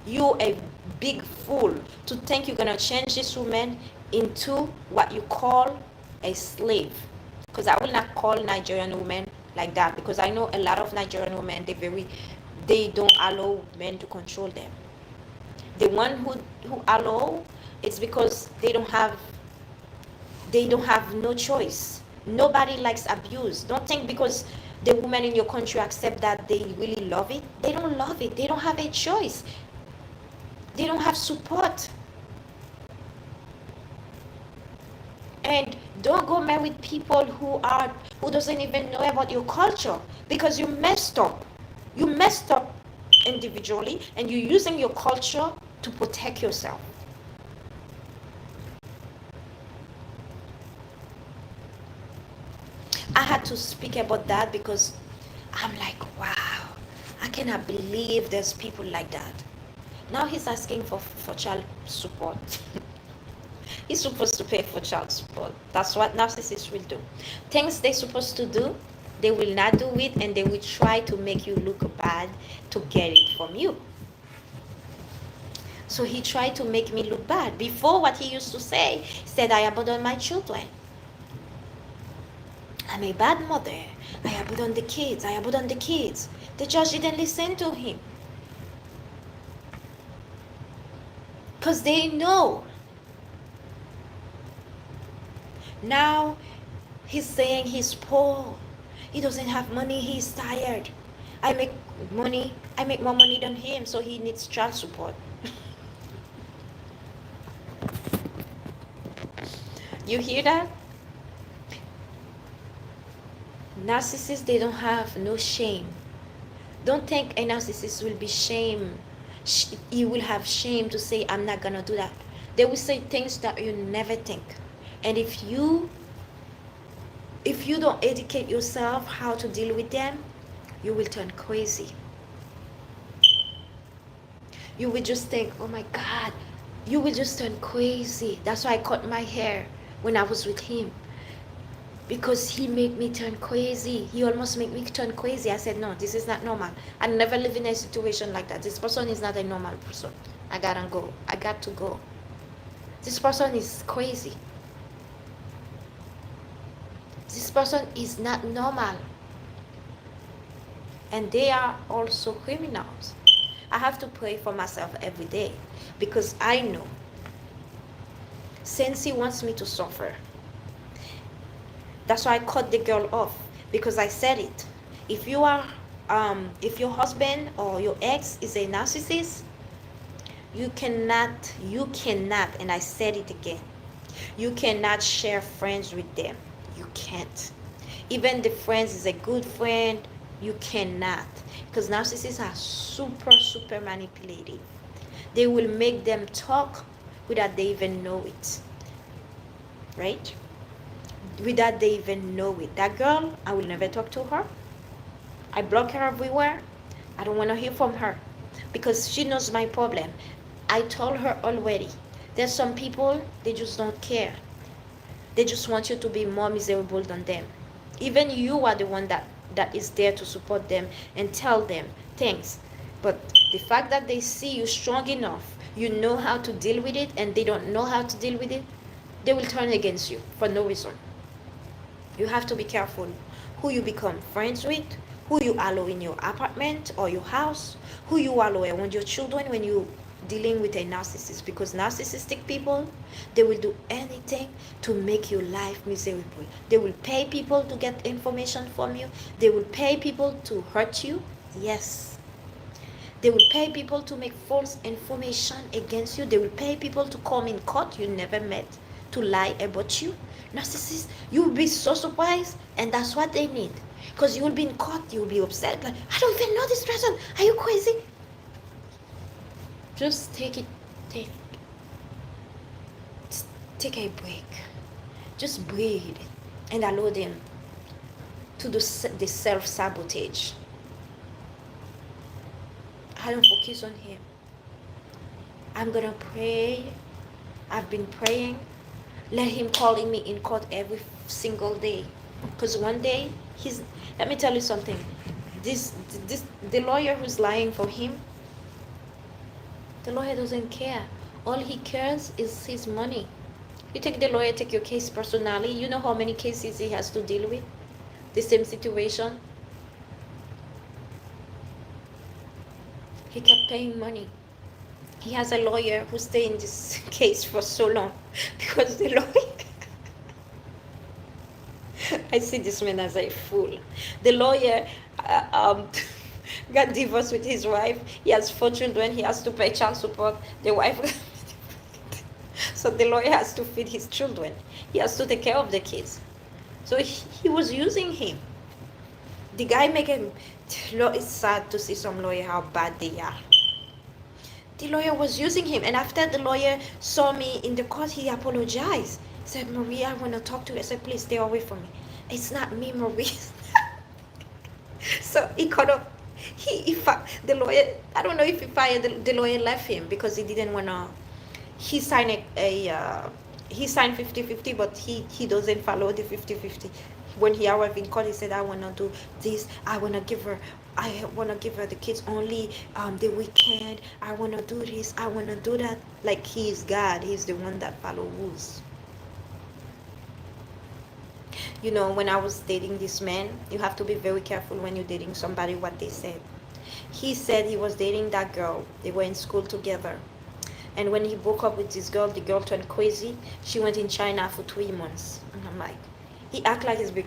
You a big fool to think you're gonna change this woman into what you call a slave. Because I will not call Nigerian women like that, because I know a lot of Nigerian women, they don't allow men to control them. The one who allow, it's because they don't have no choice. Nobody likes abuse. Don't think because the women in your country accept that they really love it. They don't love it. They don't have a choice. They don't have support. And don't go marry with people who doesn't even know about your culture, because you messed up. You messed up individually, and you're using your culture to protect yourself. I had to speak about that because I'm like, wow, I cannot believe there's people like that. Now he's asking for child support. He's supposed to pay for child support. That's what narcissists will do. Things they're supposed to do, they will not do it, and they will try to make you look bad to get it from you. So he tried to make me look bad. Before, what he used to say, he said, I abandoned my children. I'm a bad mother. I abandoned the kids. I abandoned the kids. The judge didn't listen to him. Because they know. Now he's saying he's poor. He doesn't have money. He's tired. I make more money than him, so he needs child support. You hear that? Narcissists, they don't have no shame. Don't think a narcissist will be shame You will have shame to say, I'm not gonna do that. They will say things that you never think. And if you don't educate yourself how to deal with them, you will turn crazy. You will just think, oh my God, you will just turn crazy. That's why I cut my hair when I was with him, because he made me turn crazy. He almost made me turn crazy. I said, no, this is not normal. I never live in a situation like that. This person is not a normal person. I gotta go. I got to go. This person is crazy. This person is not normal. And they are also criminals. I have to pray for myself every day, because I know, since he wants me to suffer, that's why I cut the girl off, because I said it. If you are, if your husband or your ex is a narcissist, you cannot, and I said it again, you cannot share friends with them. You can't. Even the friends is a good friend, you cannot. Because narcissists are super manipulative. They will make them talk without they even know it. Right? Without they even know it. That girl, I will never talk to her. I block her everywhere. I don't want to hear from her, because she knows my problem. I told her already. There's some people, they just don't care. They just want you to be more miserable than them. Even you are the one that is there to support them and tell them things. But the fact that they see you strong enough, you know how to deal with it, and they don't know how to deal with it, they will turn against you for no reason. You have to be careful who you become friends with, who you allow in your apartment or your house, who you allow around your children when you dealing with a narcissist, because narcissistic people, they will do anything to make your life miserable. They will pay people to get information from you. They will pay people to hurt you. Yes. They will pay people to make false information against you. They will pay people to come in court you never met to lie about you. Narcissists, you will be so surprised, and that's what they need, because you will be in court, you will be upset, like, I don't even know this person, are you crazy? Just take a break. Just breathe and allow them to do the self-sabotage. I don't focus on him. I'm gonna pray. I've been praying. Let him calling me in court every single day, because one day let me tell you something. The lawyer who's lying for him, the lawyer doesn't care. All he cares is his money. You take the lawyer, take your case personally. You know how many cases he has to deal with? The same situation. He kept paying money. He has a lawyer who stayed in this case for so long, because the lawyer... I see this man as a fool. The lawyer got divorced with his wife. He has 4 children. He has to pay child support. The wife... So the lawyer has to feed his children. He has to take care of the kids. So he was using him. The guy make him... It's sad to see some lawyer how bad they are. The lawyer was using him, and after the lawyer saw me in the court, he apologized. He said, Maria, I want to talk to you. I said, please stay away from me. It's not me, Maria. So he caught up. The lawyer, I don't know if he fired the lawyer, left him because he didn't want to. He signed he signed 50-50, but he doesn't follow the 50-50. When he arrived in court, he said, I want to do this. I want to give her the kids only the weekend. I want to do this. I want to do that. Like he is God. He's the one that follows rules. You know, when I was dating this man, you have to be very careful when you're dating somebody what they said. He said he was dating that girl. They were in school together. And when he broke up with this girl, the girl turned crazy. She went in China for 3 months. And I'm like, he act like he's big.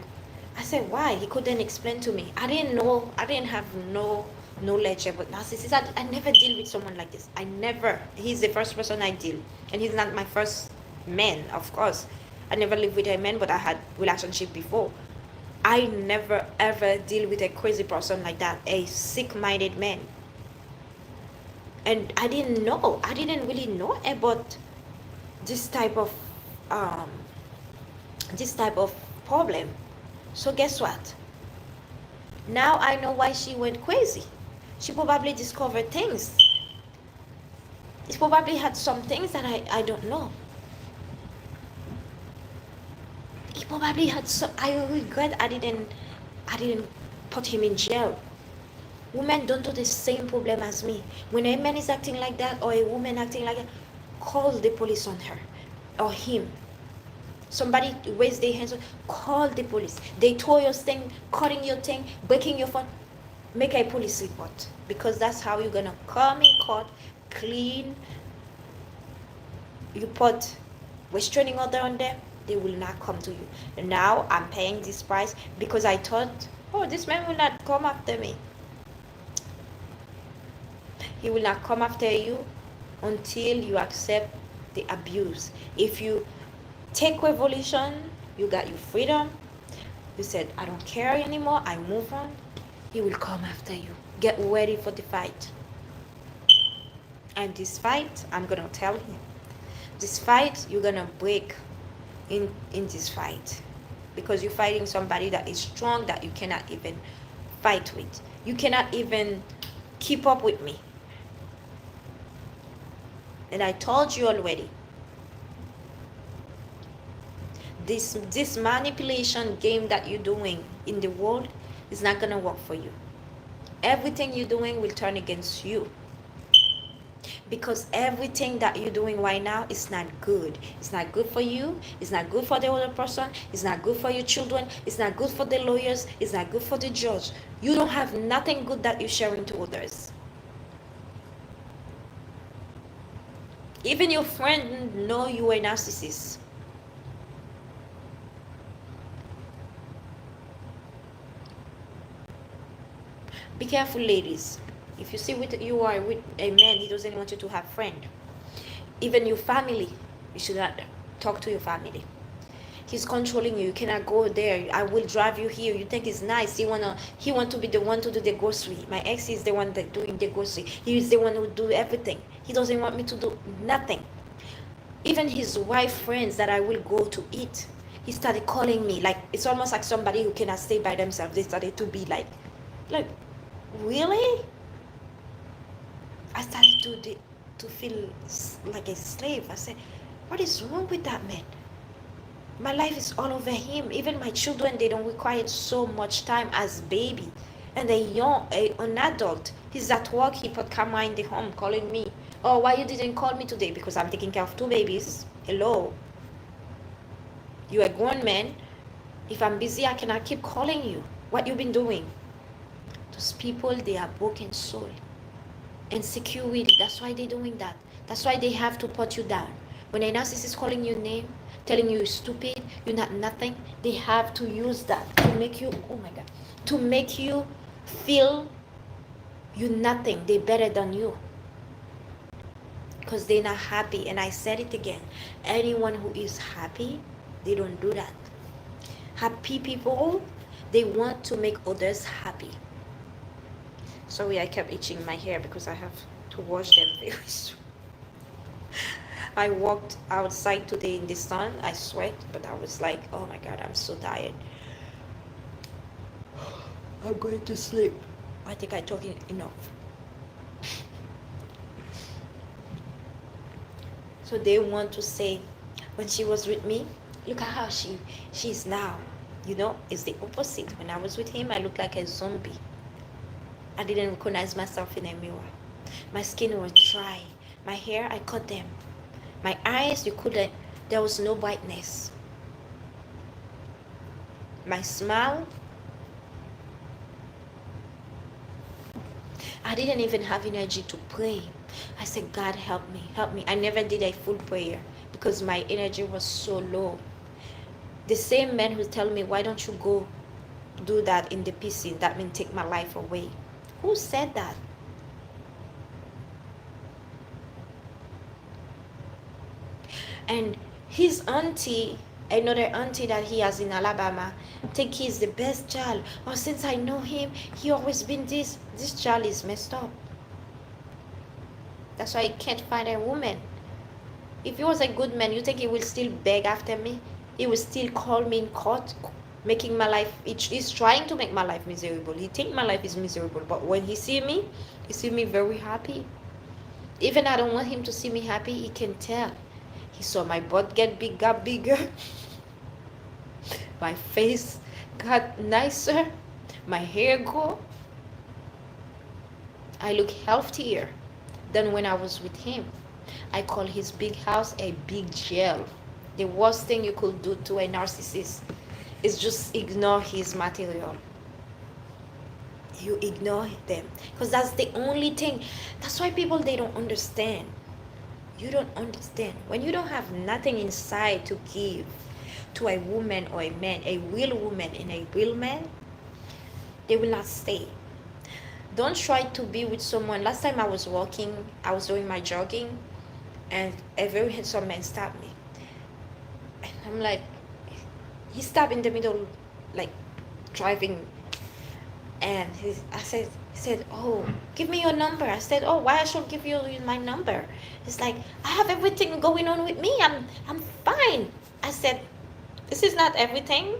I said, why? He couldn't explain to me. I didn't know. I didn't have no knowledge about narcissism. I never deal with someone like this. I never. He's the first person I deal. And he's not my first man, of course. I never lived with a man, but I had relationship before. I never ever deal with a crazy person like that, a sick-minded man. And I didn't really know about this type of um, this type of problem. So guess what? Now I know why she went crazy. She probably discovered things. She probably had some things that I don't know. He probably had some. I regret I didn't put him in jail. Women don't do the same problem as me. When a man is acting like that or a woman acting like that, call the police on her or him. Somebody raise their hands, call the police. They tore your thing, cutting your thing, breaking your phone. Make a police report, because that's how you're gonna come in court clean. You put restraining order on them, they will not come to you. And now I'm paying this price because I thought, oh, this man will not come after me. He will not come after you until you accept the abuse. If you take revolution, you got your freedom, you said, I don't care anymore, I move on, he will come after you. Get ready for the fight. And this fight, I'm gonna tell him, this fight, you're gonna break in this fight, because you're fighting somebody that is strong, that you cannot even fight with. You cannot even keep up with me. And I told you already, this manipulation game that you're doing in the world is not gonna work for you. Everything you're doing will turn against you, because everything that you're doing right now is not good. It's not good for you. It's not good for the other person. It's not good for your children. It's not good for the lawyers. It's not good for the judge. You don't have nothing good that you're sharing to others. Even your friend know you are a narcissist. Be careful, ladies. If you see you are with a man, he doesn't want you to have friend. Even your family, you should not talk to your family. He's controlling you. You cannot go there. I will drive you here. You think it's nice. He want to be the one to do the grocery. My ex is the one that doing the grocery. He is the one who do everything. He doesn't want me to do nothing. Even his wife friends that I will go to eat, he started calling me. Like, it's almost like somebody who cannot stay by themselves. They started to be like, really? I started to feel like a slave. I said, what is wrong with that man? My life is all over him. Even my children, they don't require so much time as baby. And an adult, he's at work, he put camera in the home calling me. Oh, why you didn't call me today? Because I'm taking care of 2 babies. Hello. You're a grown man. If I'm busy, I cannot keep calling you. What you been doing? Those people, they are broken soul. Insecurity, that's why they're doing that. That's why they have to put you down. When a narcissist is calling your name, telling you you're stupid, you're not nothing, they have to use that to make you, oh my God, to make you feel you're nothing, they're better than you. Because they're not happy. And I said it again, anyone who is happy, they don't do that. Happy people, they want to make others happy. Sorry, I kept itching my hair because I have to wash them very soon. I walked outside today in the sun. I sweat, but I was like, oh my God, I'm so tired. I'm going to sleep. I think I'm talking enough. So they want to say, when she was with me, look at how she's now. You know, it's the opposite. When I was with him, I looked like a zombie. I didn't recognize myself in a mirror. My skin was dry. My hair, I cut them. My eyes, there was no brightness. My smile, I didn't even have energy to pray. I said, God, help me, help me. I never did a full prayer because my energy was so low. The same man who tell me, why don't you go do that in the PC? That means take my life away. Who said that? And his auntie, another auntie that he has in Alabama, think he's the best child. Oh, since I know him, he always been this. This child is messed up. That's why I can't find a woman. If he was a good man, you think he will still beg after me? He will still call me in court, making my life, he's trying to make my life miserable. He think my life is miserable, but when he see me very happy. Even I don't want him to see me happy, he can tell. He saw my butt get big, got bigger. My face got nicer. My hair grew. I look healthier than when I was with him. I call his big house a big jail. The worst thing you could do to a narcissist is just ignore his material. You ignore them because that's the only thing. That's why people, they don't understand. You don't understand. When you don't have nothing inside to give to a woman or a man, a real woman and a real man, they will not stay. Don't try to be with someone. Last time I was walking, I was doing my jogging, and a very handsome man stopped me. And I'm like, he stopped in the middle, like driving, and he said, oh, give me your number. I said, oh, why I should give you my number? He's like, I have everything going on with me. I'm fine. I said, this is not everything.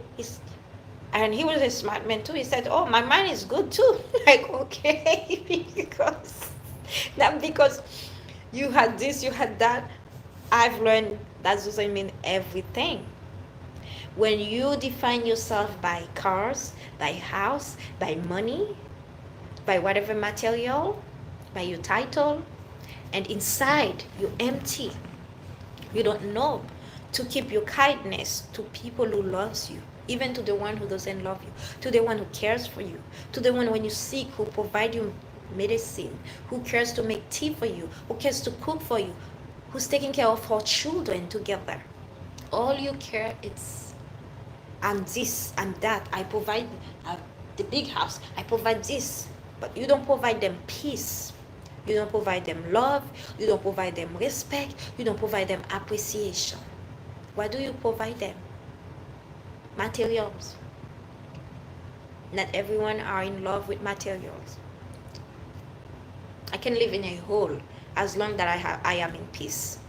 And he was a smart man too. He said, oh, my mind is good too. Like, okay, because not because you had this, you had that. I've learned that doesn't mean everything. When you define yourself by cars, by house, by money, by whatever material, by your title, and inside you're empty, you don't know to keep your kindness to people who loves you, even to the one who doesn't love you, to the one who cares for you, to the one when you sick who provide you medicine, who cares to make tea for you, who cares to cook for you, who's taking care of her children together. All you care is I'm this, I'm that. I provide the big house, I provide this, but you don't provide them peace. You don't provide them love. You don't provide them respect. You don't provide them appreciation. What do you provide them? Materials. Not everyone are in love with materials. I can live in a hole as long that I am in peace.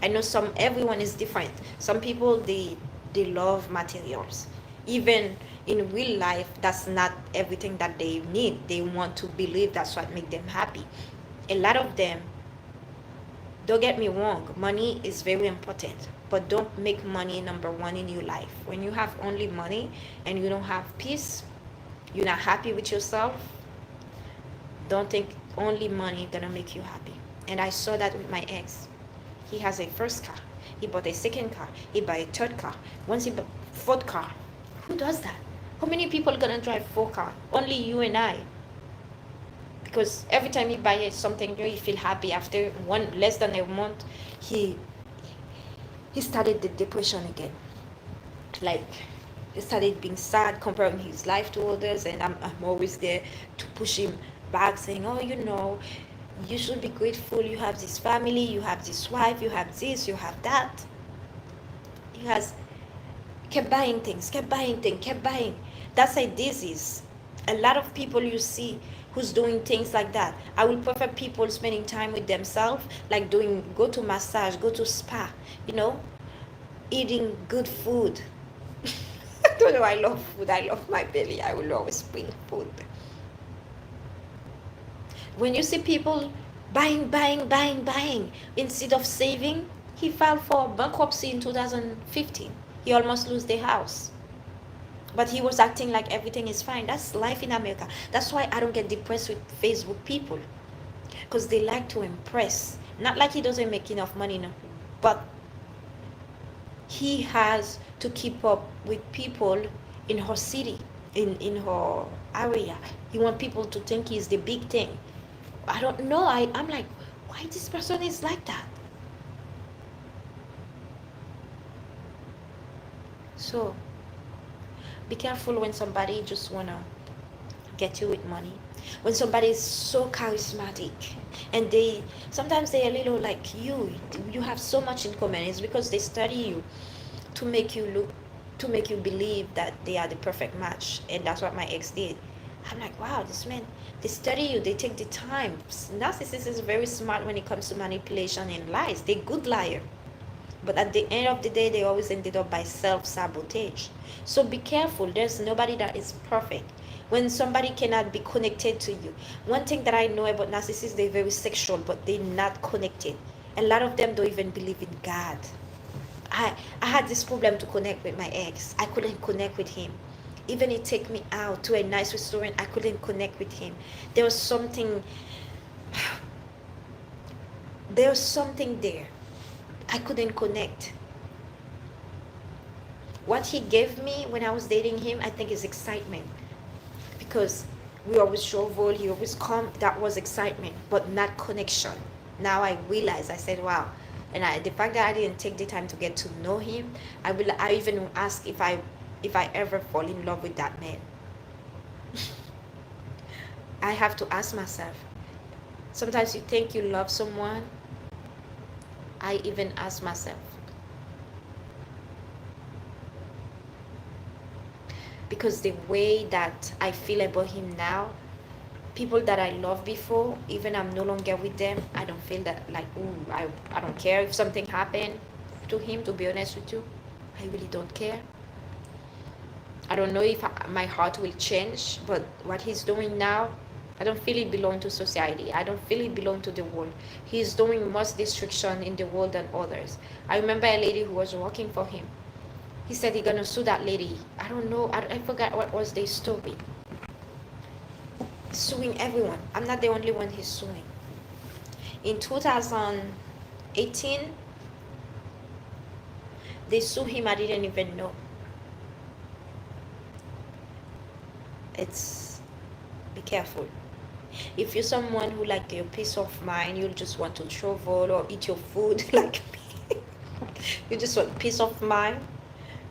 I know everyone is different. Some people, they love materials. Even in real life, that's not everything that they need. They want to believe that's what makes them happy. A lot of them, don't get me wrong, money is very important, but don't make money number one in your life. When you have only money and you don't have peace, you're not happy with yourself, don't think only money gonna make you happy. And I saw that with my ex. He has a first car, he bought a second car, he bought a third car, once he bought fourth car. Who does that? How many people gonna drive 4 cars? Only you and I. Because every time he buys something new, he feel happy. After less than a month, he started the depression again. Like, he started being sad, comparing his life to others, and I'm always there to push him back, saying, oh, you should be grateful. You have this family, you have this wife, you have this, you have that. He has kept buying things, kept buying. That's a disease. A lot of people you see who's doing things like that. I will prefer people spending time with themselves, like go to massage, go to spa, eating good food. I don't know, I love food. I love my belly. I will always bring food. When you see people buying, instead of saving, he filed for bankruptcy in 2015. He almost lost the house. But he was acting like everything is fine. That's life in America. That's why I don't get depressed with Facebook people. Because they like to impress. Not like he doesn't make enough money, no. But he has to keep up with people in her city, in her area. He wants people to think he's the big thing. I don't know. I'm like, why this person is like that? So, be careful when somebody just wanna get you with money. When somebody is so charismatic and sometimes they are a little like you have so much in common. It's because they study you to make you believe that they are the perfect match. And that's what my ex did. I'm like, wow, this man, they study you, they take the time. Narcissist is very smart when it comes to manipulation and lies. They're good liar. But at the end of the day, they always ended up by self-sabotage. So be careful. There's nobody that is perfect. When somebody cannot be connected to you. One thing that I know about narcissists, they're very sexual, but they're not connected. A lot of them don't even believe in God. I had this problem to connect with my ex. I couldn't connect with him. Even he take me out to a nice restaurant, I couldn't connect with him. There was something there. I couldn't connect. What he gave me when I was dating him, I think, is excitement. Because we always travel, he always come, that was excitement, but not connection. Now I realize, I said, wow. And the fact that I didn't take the time to get to know him, I even ask if I ever fall in love with that man. I have to ask myself. Sometimes you think you love someone. I even ask myself. Because the way that I feel about him now, people that I loved before, even I'm no longer with them, I don't feel that like, ooh, I don't care if something happened to him, to be honest with you. I really don't care. I don't know if my heart will change, but what he's doing now, I don't feel it belong to society. I don't feel it belong to the world. He's doing more destruction in the world than others. I remember a lady who was working for him. He said he's gonna sue that lady. I don't know. I forgot what was the story. Suing everyone. I'm not the only one he's suing. In 2018, they sued him. I didn't even know. Be careful. If you're someone who like your peace of mind, you'll just want to travel or eat your food like me. You just want peace of mind.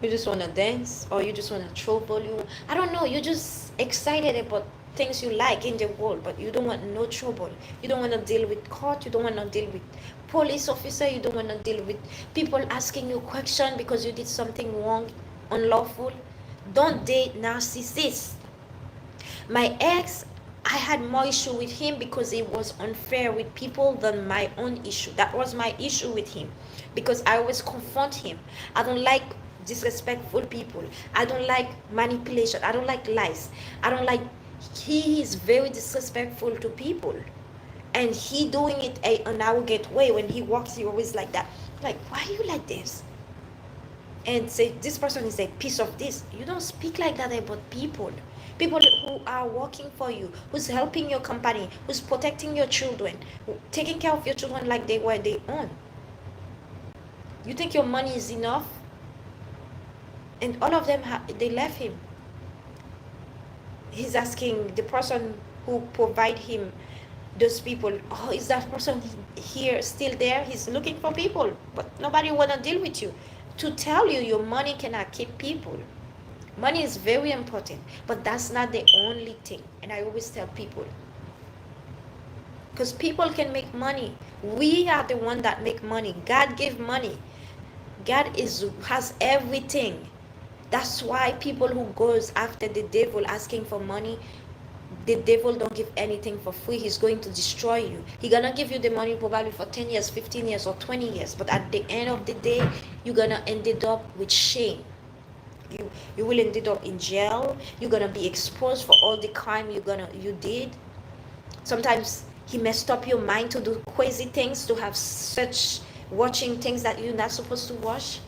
You just want to dance, or you just want to travel. I don't know. You're just excited about things you like in the world, but you don't want no trouble. You don't want to deal with court. You don't want to deal with police officer. You don't want to deal with people asking you questions because you did something wrong, unlawful. Don't date narcissists. My ex, I had more issue with him because he was unfair with people than my own issue. That was my issue with him, because I always confront him. I don't like disrespectful people. I don't like manipulation. I don't like lies. I don't like, he is very disrespectful to people, and he doing it an arrogant way. When he walks, he always like that, like, why are you like this? And say this person is a piece of this. You don't speak like that about people who are working for you, who's helping your company, who's protecting your children, taking care of your children like they were their own. You think your money is enough? And all of them, they left him. He's asking the person who provide him those people, oh, is that person here still there? He's looking for people, but nobody want to deal with you. To tell you, your money cannot keep people. Money is very important, but that's not the only thing. And I always tell people, because people can make money. We are the one that make money. God gave money. God has everything. That's why people who goes after the devil asking for money, the devil don't give anything for free. He's going to destroy you. He's gonna give you the money probably for 10 years, 15 years, or 20 years. But at the end of the day, you're gonna end up with shame. You will end up in jail. You're gonna be exposed for all the crime you did. Sometimes he messed up your mind to do crazy things, to have such watching things that you're not supposed to watch.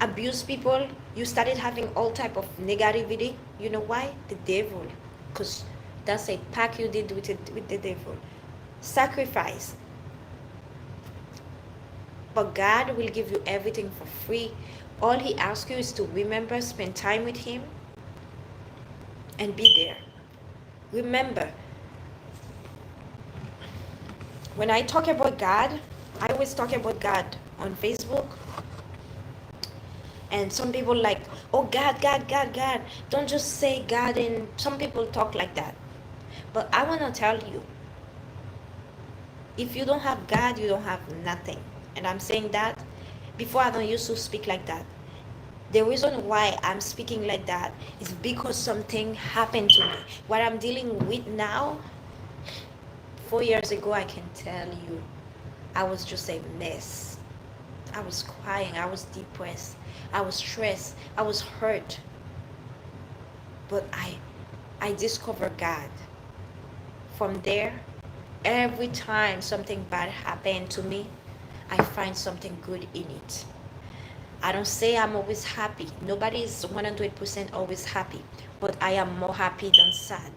Abuse people. You started having all type of negativity. You know why? The devil. Because that's a pact you did with the devil. Sacrifice. But God will give you everything for free. All he asks you is to remember, spend time with him, and be there. Remember, when I talk about God, I always talk about God on Facebook. And some people like, oh, God, God, God, God. Don't just say God. And some people talk like that. But I want to tell you, if you don't have God, you don't have nothing. And I'm saying that. Before, I don't used to speak like that. The reason why I'm speaking like that is because something happened to me. What I'm dealing with now, 4 years ago, I can tell you, I was just a mess. I was crying, I was depressed, I was stressed, I was hurt. But I discovered God. From there, every time something bad happened to me, I find something good in it. I don't say I'm always happy. Nobody is 100% always happy, but I am more happy than sad.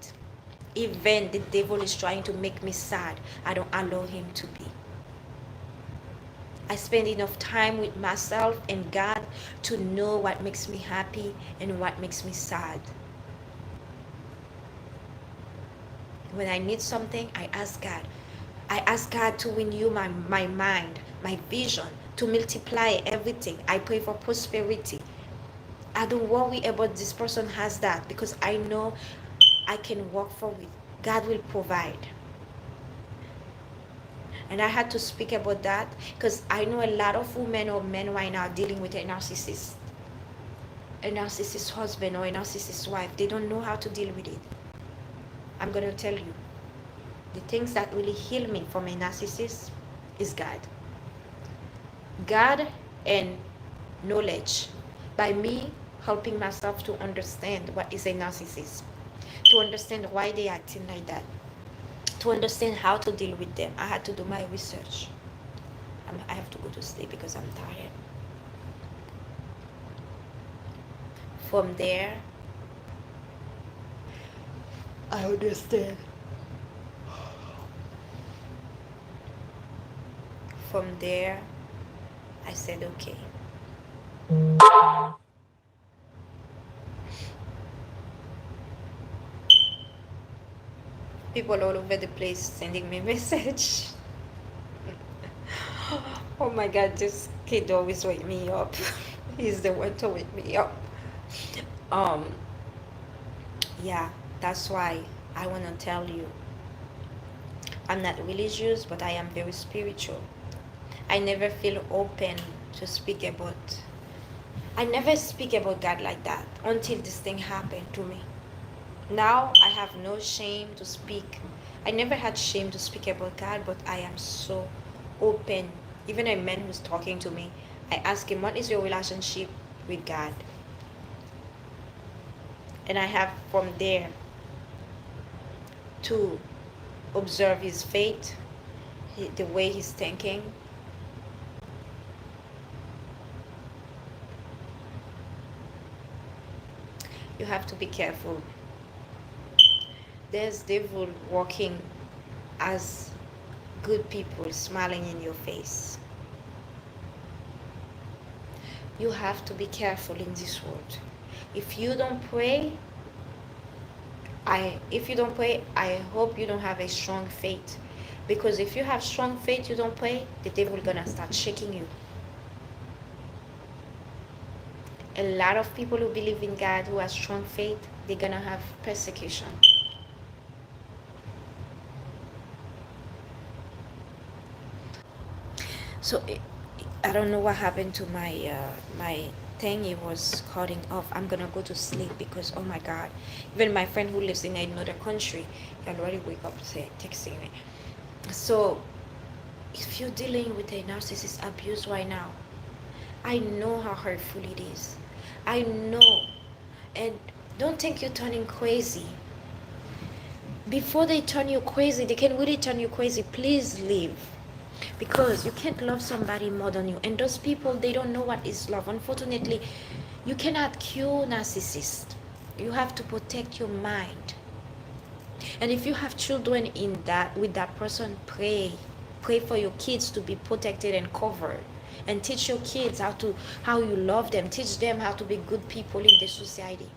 Even the devil is trying to make me sad, I don't allow him to be. I spend enough time with myself and God to know what makes me happy and what makes me sad. When I need something, I ask God. I ask God to renew my mind, my vision, to multiply everything. I pray for prosperity. I don't worry about this person has that because I know I can work for it. God will provide. And I had to speak about that because I know a lot of women or men right now dealing with a narcissist husband or a narcissist wife. They don't know how to deal with it. I'm going to tell you, the things that really heal me from a narcissist is God. God and knowledge. By me helping myself to understand what is a narcissist, to understand why they acting like that, to understand how to deal with them. I had to do my research. I have to go to sleep because I'm tired. From there, I understand. From there, I said, okay. People all over the place sending me message. Oh my God, this kid always wake me up. He's the one to wake me up. Yeah, that's why I want to tell you, I'm not religious, but I am very spiritual. I never feel open to speak about, I never speak about God like that until this thing happened to me. Now I have no shame to speak. I never had shame to speak about God, but I am so open. Even a man who's talking to me, I ask him, what is your relationship with God? And I have from there to observe his faith, the way he's thinking. You have to be careful. There's devil walking as good people smiling in your face. You have to be careful in this world. If you don't pray, I hope you don't have a strong faith. Because if you have strong faith, you don't pray, the devil gonna start shaking you. A lot of people who believe in God, who have strong faith, they're gonna have persecution. So I don't know what happened to my thing. It was cutting off. I'm gonna go to sleep because oh my God, even my friend who lives in another country, he already wake up texting me. So if you're dealing with a narcissist abuse right now, I know how hurtful it is. I know, and don't think you're turning crazy. Before they turn you crazy, they can really turn you crazy. Please leave. Because you can't love somebody more than you. And those people, they don't know what is love. Unfortunately, you cannot cure narcissists. You have to protect your mind. And if you have children with that person, pray. Pray for your kids to be protected and covered. And teach your kids how you love them. Teach them how to be good people in the society.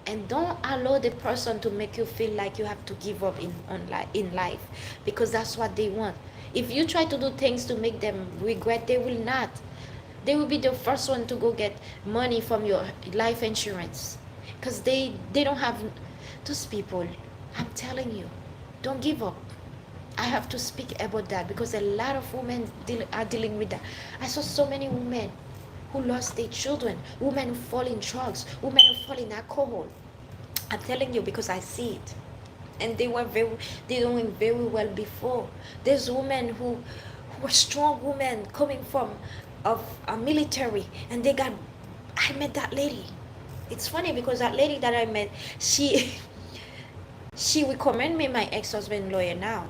And don't allow the person to make you feel like you have to give up in life. Because that's what they want. If you try to do things to make them regret, they will not. They will be the first one to go get money from your life insurance. Because they don't have those people. I'm telling you, don't give up. I have to speak about that because a lot of women are dealing with that. I saw so many women who lost their children, women who fall in drugs, women who fall in alcohol. I'm telling you because I see it. And they doing very well before. There's women who were strong women coming from of a military, and I met that lady. It's funny because that lady that I met, she she recommended me my ex-husband lawyer now,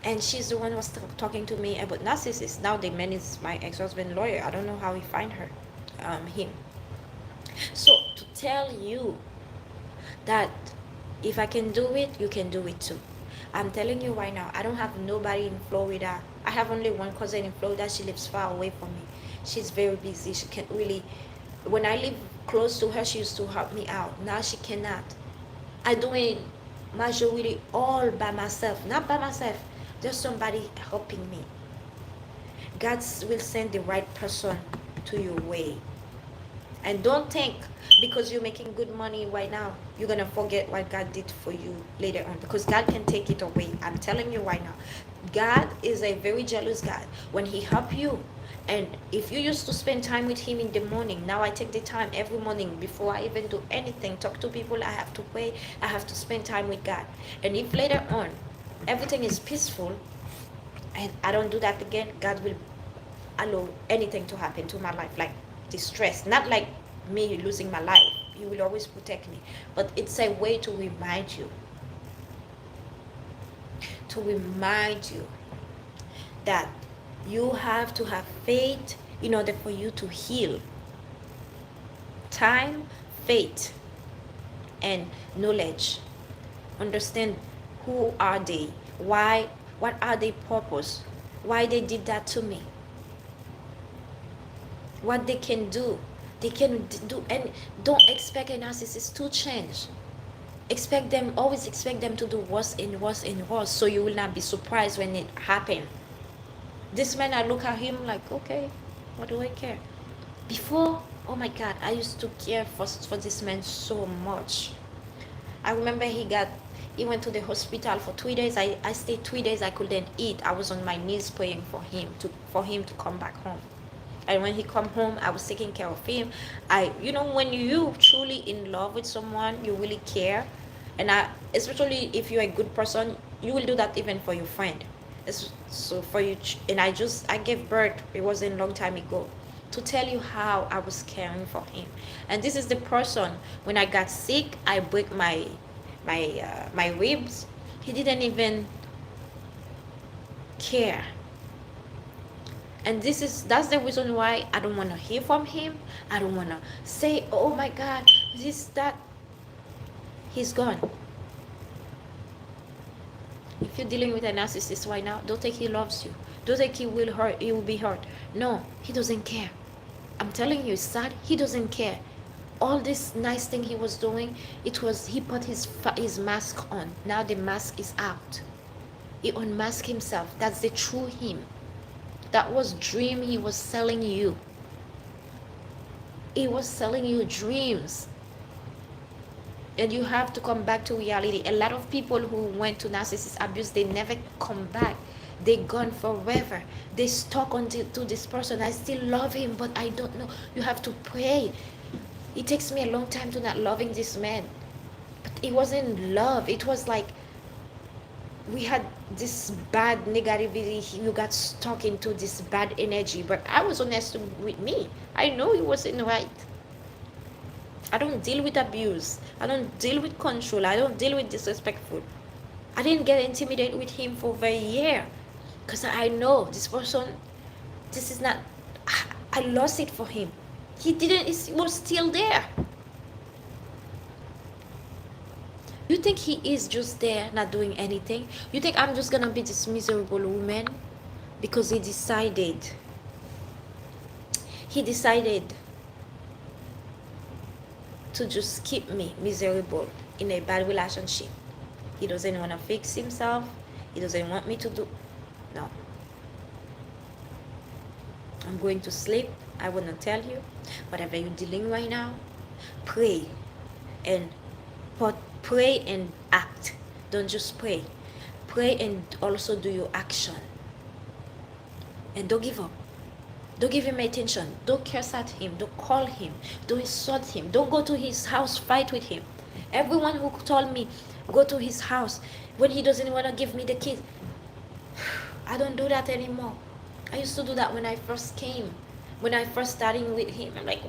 and she's the one who was talking to me about narcissists. Now the man is my ex-husband lawyer. I don't know how he find him. So to tell you that if I can do it, you can do it too. I'm telling you right now, I don't have nobody in Florida. I have only one cousin in Florida. She lives far away from me. She's very busy. She can't really, when I live close to her, she used to help me out. Now she cannot. I do it majority all by myself. Not by myself. There's somebody helping me. God will send the right person to your way. And don't think because you're making good money right now, you're going to forget what God did for you later on. Because God can take it away. I'm telling you right now. God is a very jealous God. When he helps you, and if you used to spend time with him in the morning, now I take the time every morning before I even do anything, talk to people, I have to pray, I have to spend time with God. And if later on, everything is peaceful, and I don't do that again, God will allow anything to happen to my life, like distress, not like me losing my life. He will always protect me, but it's a way to remind you that you have to have faith in order for you to heal. Time, faith, and knowledge. Understand who are they, why, what are their purpose, why they did that to me, what they can do. They can do, and don't expect a narcissist to change. Always expect them to do worse and worse and worse, so you will not be surprised when it happens. This man, I look at him like, okay, what do I care? Before, oh my God, I used to care for this man so much. I remember he went to the hospital for 3 days. I stayed 3 days. I couldn't eat. I was on my knees praying for him to come back home. And when he come home, I was taking care of him. When you truly in love with someone, you really care. And especially if you're a good person, you will do that even for your friend. So for you, and I gave birth, it wasn't a long time ago, to tell you how I was caring for him. And this is the person, when I got sick, I break my ribs, he didn't even care. And that's the reason why I don't want to hear from him. I don't want to say, oh my God, that. He's gone. If you're dealing with a narcissist right now, don't think he loves you. Don't think he will be hurt. No, he doesn't care. I'm telling you, it's sad. He doesn't care. All this nice thing he was doing, he put his mask on. Now the mask is out. He unmasked himself. That's the true him. That was dream he was selling you. He was selling you dreams. And you have to come back to reality. A lot of people who went to narcissist abuse, they never come back. They gone forever. They stuck to this person. I still love him, but I don't know. You have to pray. It takes me a long time to not loving this man. But it wasn't love. It was like we had this bad negativity. You got stuck into this bad energy. But I was honest with me. I know he wasn't right. I don't deal with abuse. I don't deal with control. I don't deal with disrespectful. I didn't get intimidated with him for over a year. Because I know this person, this is not, I lost it for him. He was still there. You think he is just there, not doing anything? You think I'm just going to be this miserable woman? Because he decided to just keep me miserable in a bad relationship. He doesn't want to fix himself. He doesn't want me to do. No. I'm going to sleep. I want to tell you, whatever you're dealing right now, pray and act. Don't just pray. Pray and also do your action. And don't give up. Don't give him attention. Don't curse at him. Don't call him. Don't insult him. Don't go to his house, fight with him. Everyone who told me, go to his house when he doesn't want to give me the keys, I don't do that anymore. I used to do that when I first came. When I first started with him, I'm like,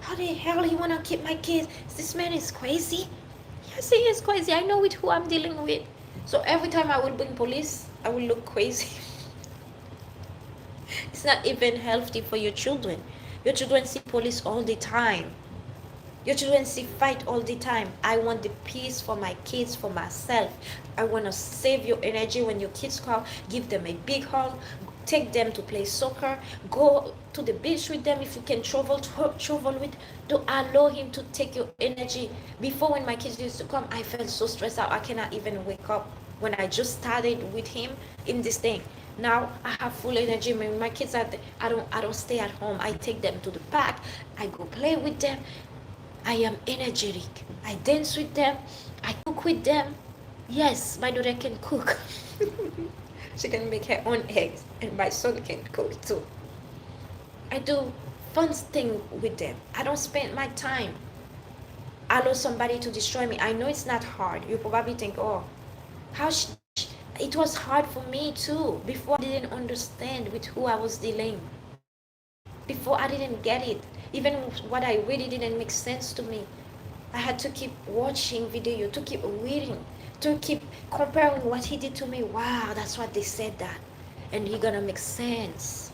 how the hell he want to keep my kids? This man is crazy. Yes, he is crazy. I know with who I'm dealing with. So every time I will bring police, I will look crazy. It's not even healthy for your children. Your children see police all the time. Your children see fight all the time. I want the peace for my kids, for myself. I want to save your energy when your kids call. Give them a big hug. Take them to play soccer. Go to the beach with them if you can travel with. Don't allow him to take your energy. Before, when my kids used to come, I felt so stressed out. I cannot even wake up. When I just started with him in this thing. Now I have full energy. When my kids are there, I don't stay at home. I take them to the park. I go play with them. I am energetic. I dance with them. I cook with them. Yes, my daughter can cook. She can make her own eggs, and my son can cook too. I do fun things with them. I don't spend my time. Allow somebody to destroy me. I know it's not hard. You probably think, oh, it was hard for me too. Before, I didn't understand with who I was dealing. Before, I didn't get it. Even what I really didn't make sense to me. I had to keep watching video, to keep reading, to keep comparing what he did to me. Wow, that's what they said that. And he gonna make sense.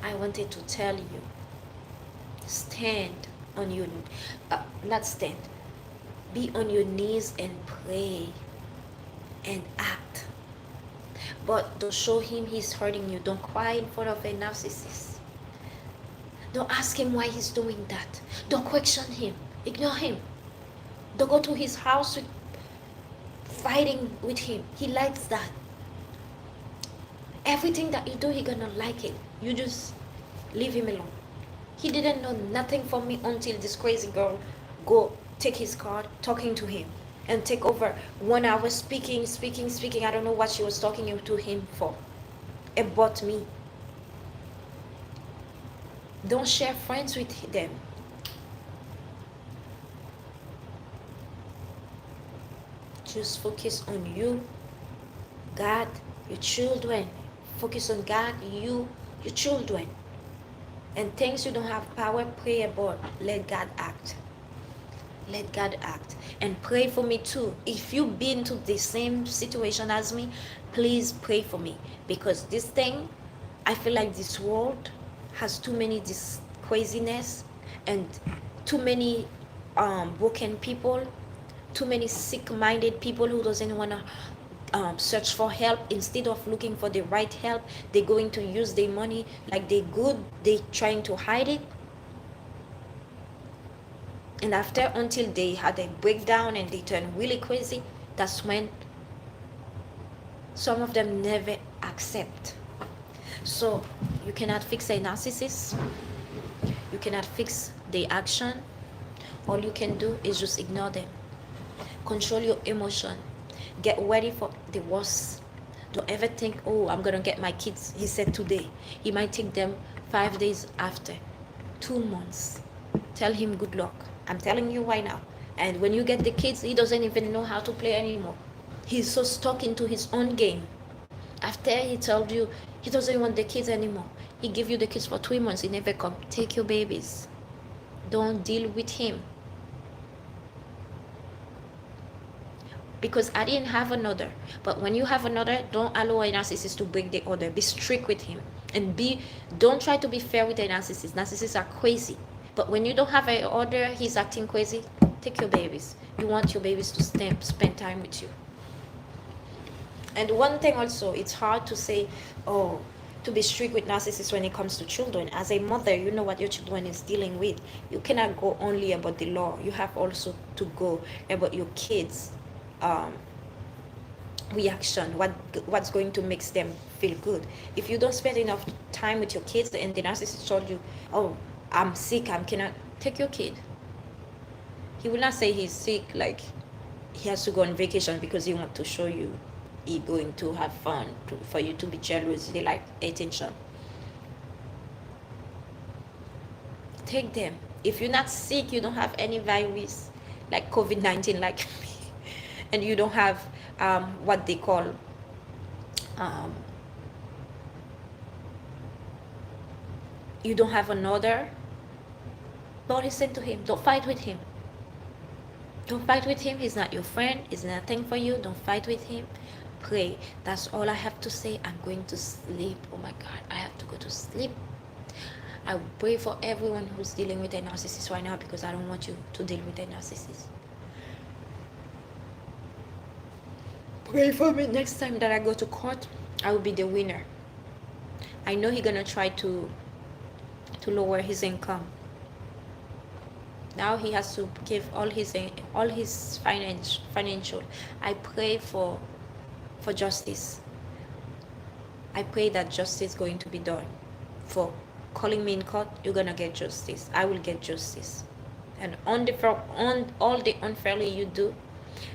I wanted to tell you, stand on your, not stand, be on your knees and pray and act. But don't show him he's hurting you. Don't cry in front of a narcissist. Don't ask him why he's doing that. Don't question him. Ignore him. Don't go to his house fighting with him. He likes that. Everything that you do, he's gonna like it. You just leave him alone. He didn't know nothing from me until this crazy girl go take his card, talking to him, and take over 1 hour speaking. I don't know what she was talking to him for. About me. Don't share friends with them. Just focus on you, God, your children. Focus on God, you, your children. And things you don't have power, pray about. Let God act. Let God act. And pray for me too. If you've been to the same situation as me, please pray for me. Because this thing, I feel like this world has too many this craziness and too many broken people, too many sick-minded people who doesn't want to search for help. Instead of looking for the right help, they're going to use their money like they're good. They're trying to hide it. And after, until they had a breakdown and they turn really crazy, that's when some of them never accept. So you cannot fix a narcissist. You cannot fix the action. All you can do is just ignore them. Control your emotion. Get ready for the worst. Don't ever think, oh, I'm going to get my kids. He said today. He might take them 5 days after. 2 months. Tell him good luck. I'm telling you right now. And when you get the kids, he doesn't even know how to play anymore. He's so stuck into his own game. After he told you he doesn't want the kids anymore, he give you the kids for 3 months. He never come. Take your babies. Don't deal with him. Because I didn't have another. But when you have another, don't allow a narcissist to break the order. Be strict with him. And don't try to be fair with a narcissist. Narcissists are crazy. But when you don't have an order, he's acting crazy, take your babies. You want your babies to spend time with you. And one thing also, it's hard to say, oh, to be strict with narcissists when it comes to children. As a mother, you know what your children is dealing with. You cannot go only about the law. You have also to go about your kids' reaction, what's going to make them feel good. If you don't spend enough time with your kids and the narcissist told you, oh, I'm sick, I cannot, take your kid. He will not say he's sick like he has to go on vacation because he wants to show you he going to have fun, for you to be jealous. They like attention. Take them. If you're not sick, you don't have any virus like COVID-19 like me, and you don't have what they call you don't have another, don't listen to him. Don't fight with him. Don't fight with him. He's not your friend. He's nothing for you. Don't fight with him. Pray. That's all I have to say. I'm going to sleep. Oh my God, I have to go to sleep. I pray for everyone who's dealing with a narcissist right now, because I don't want you to deal with a narcissist. Pray for me. Next time that I go to court, I will be the winner. I know he's gonna try to lower his income. Now he has to give all his financial. I pray for justice. I pray that justice is going to be done. For calling me in court, you're gonna get justice. I will get justice. And on all the unfairly you do,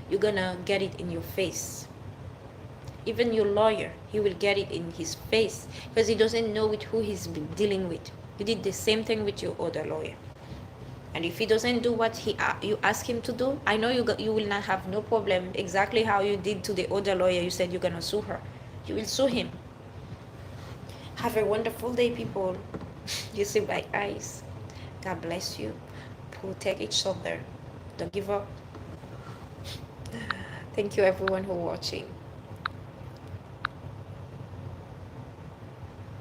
you're gonna get it in your face. Even your lawyer, he will get it in his face, because he doesn't know with who he's been dealing with. You did the same thing with your other lawyer. And if he doesn't do what you ask him to do, I know you will not have no problem. Exactly how you did to the other lawyer, you said you're gonna sue her. You will sue him. Have a wonderful day, people. You see my eyes. God bless you. Protect each other. Don't give up. Thank you everyone who watching.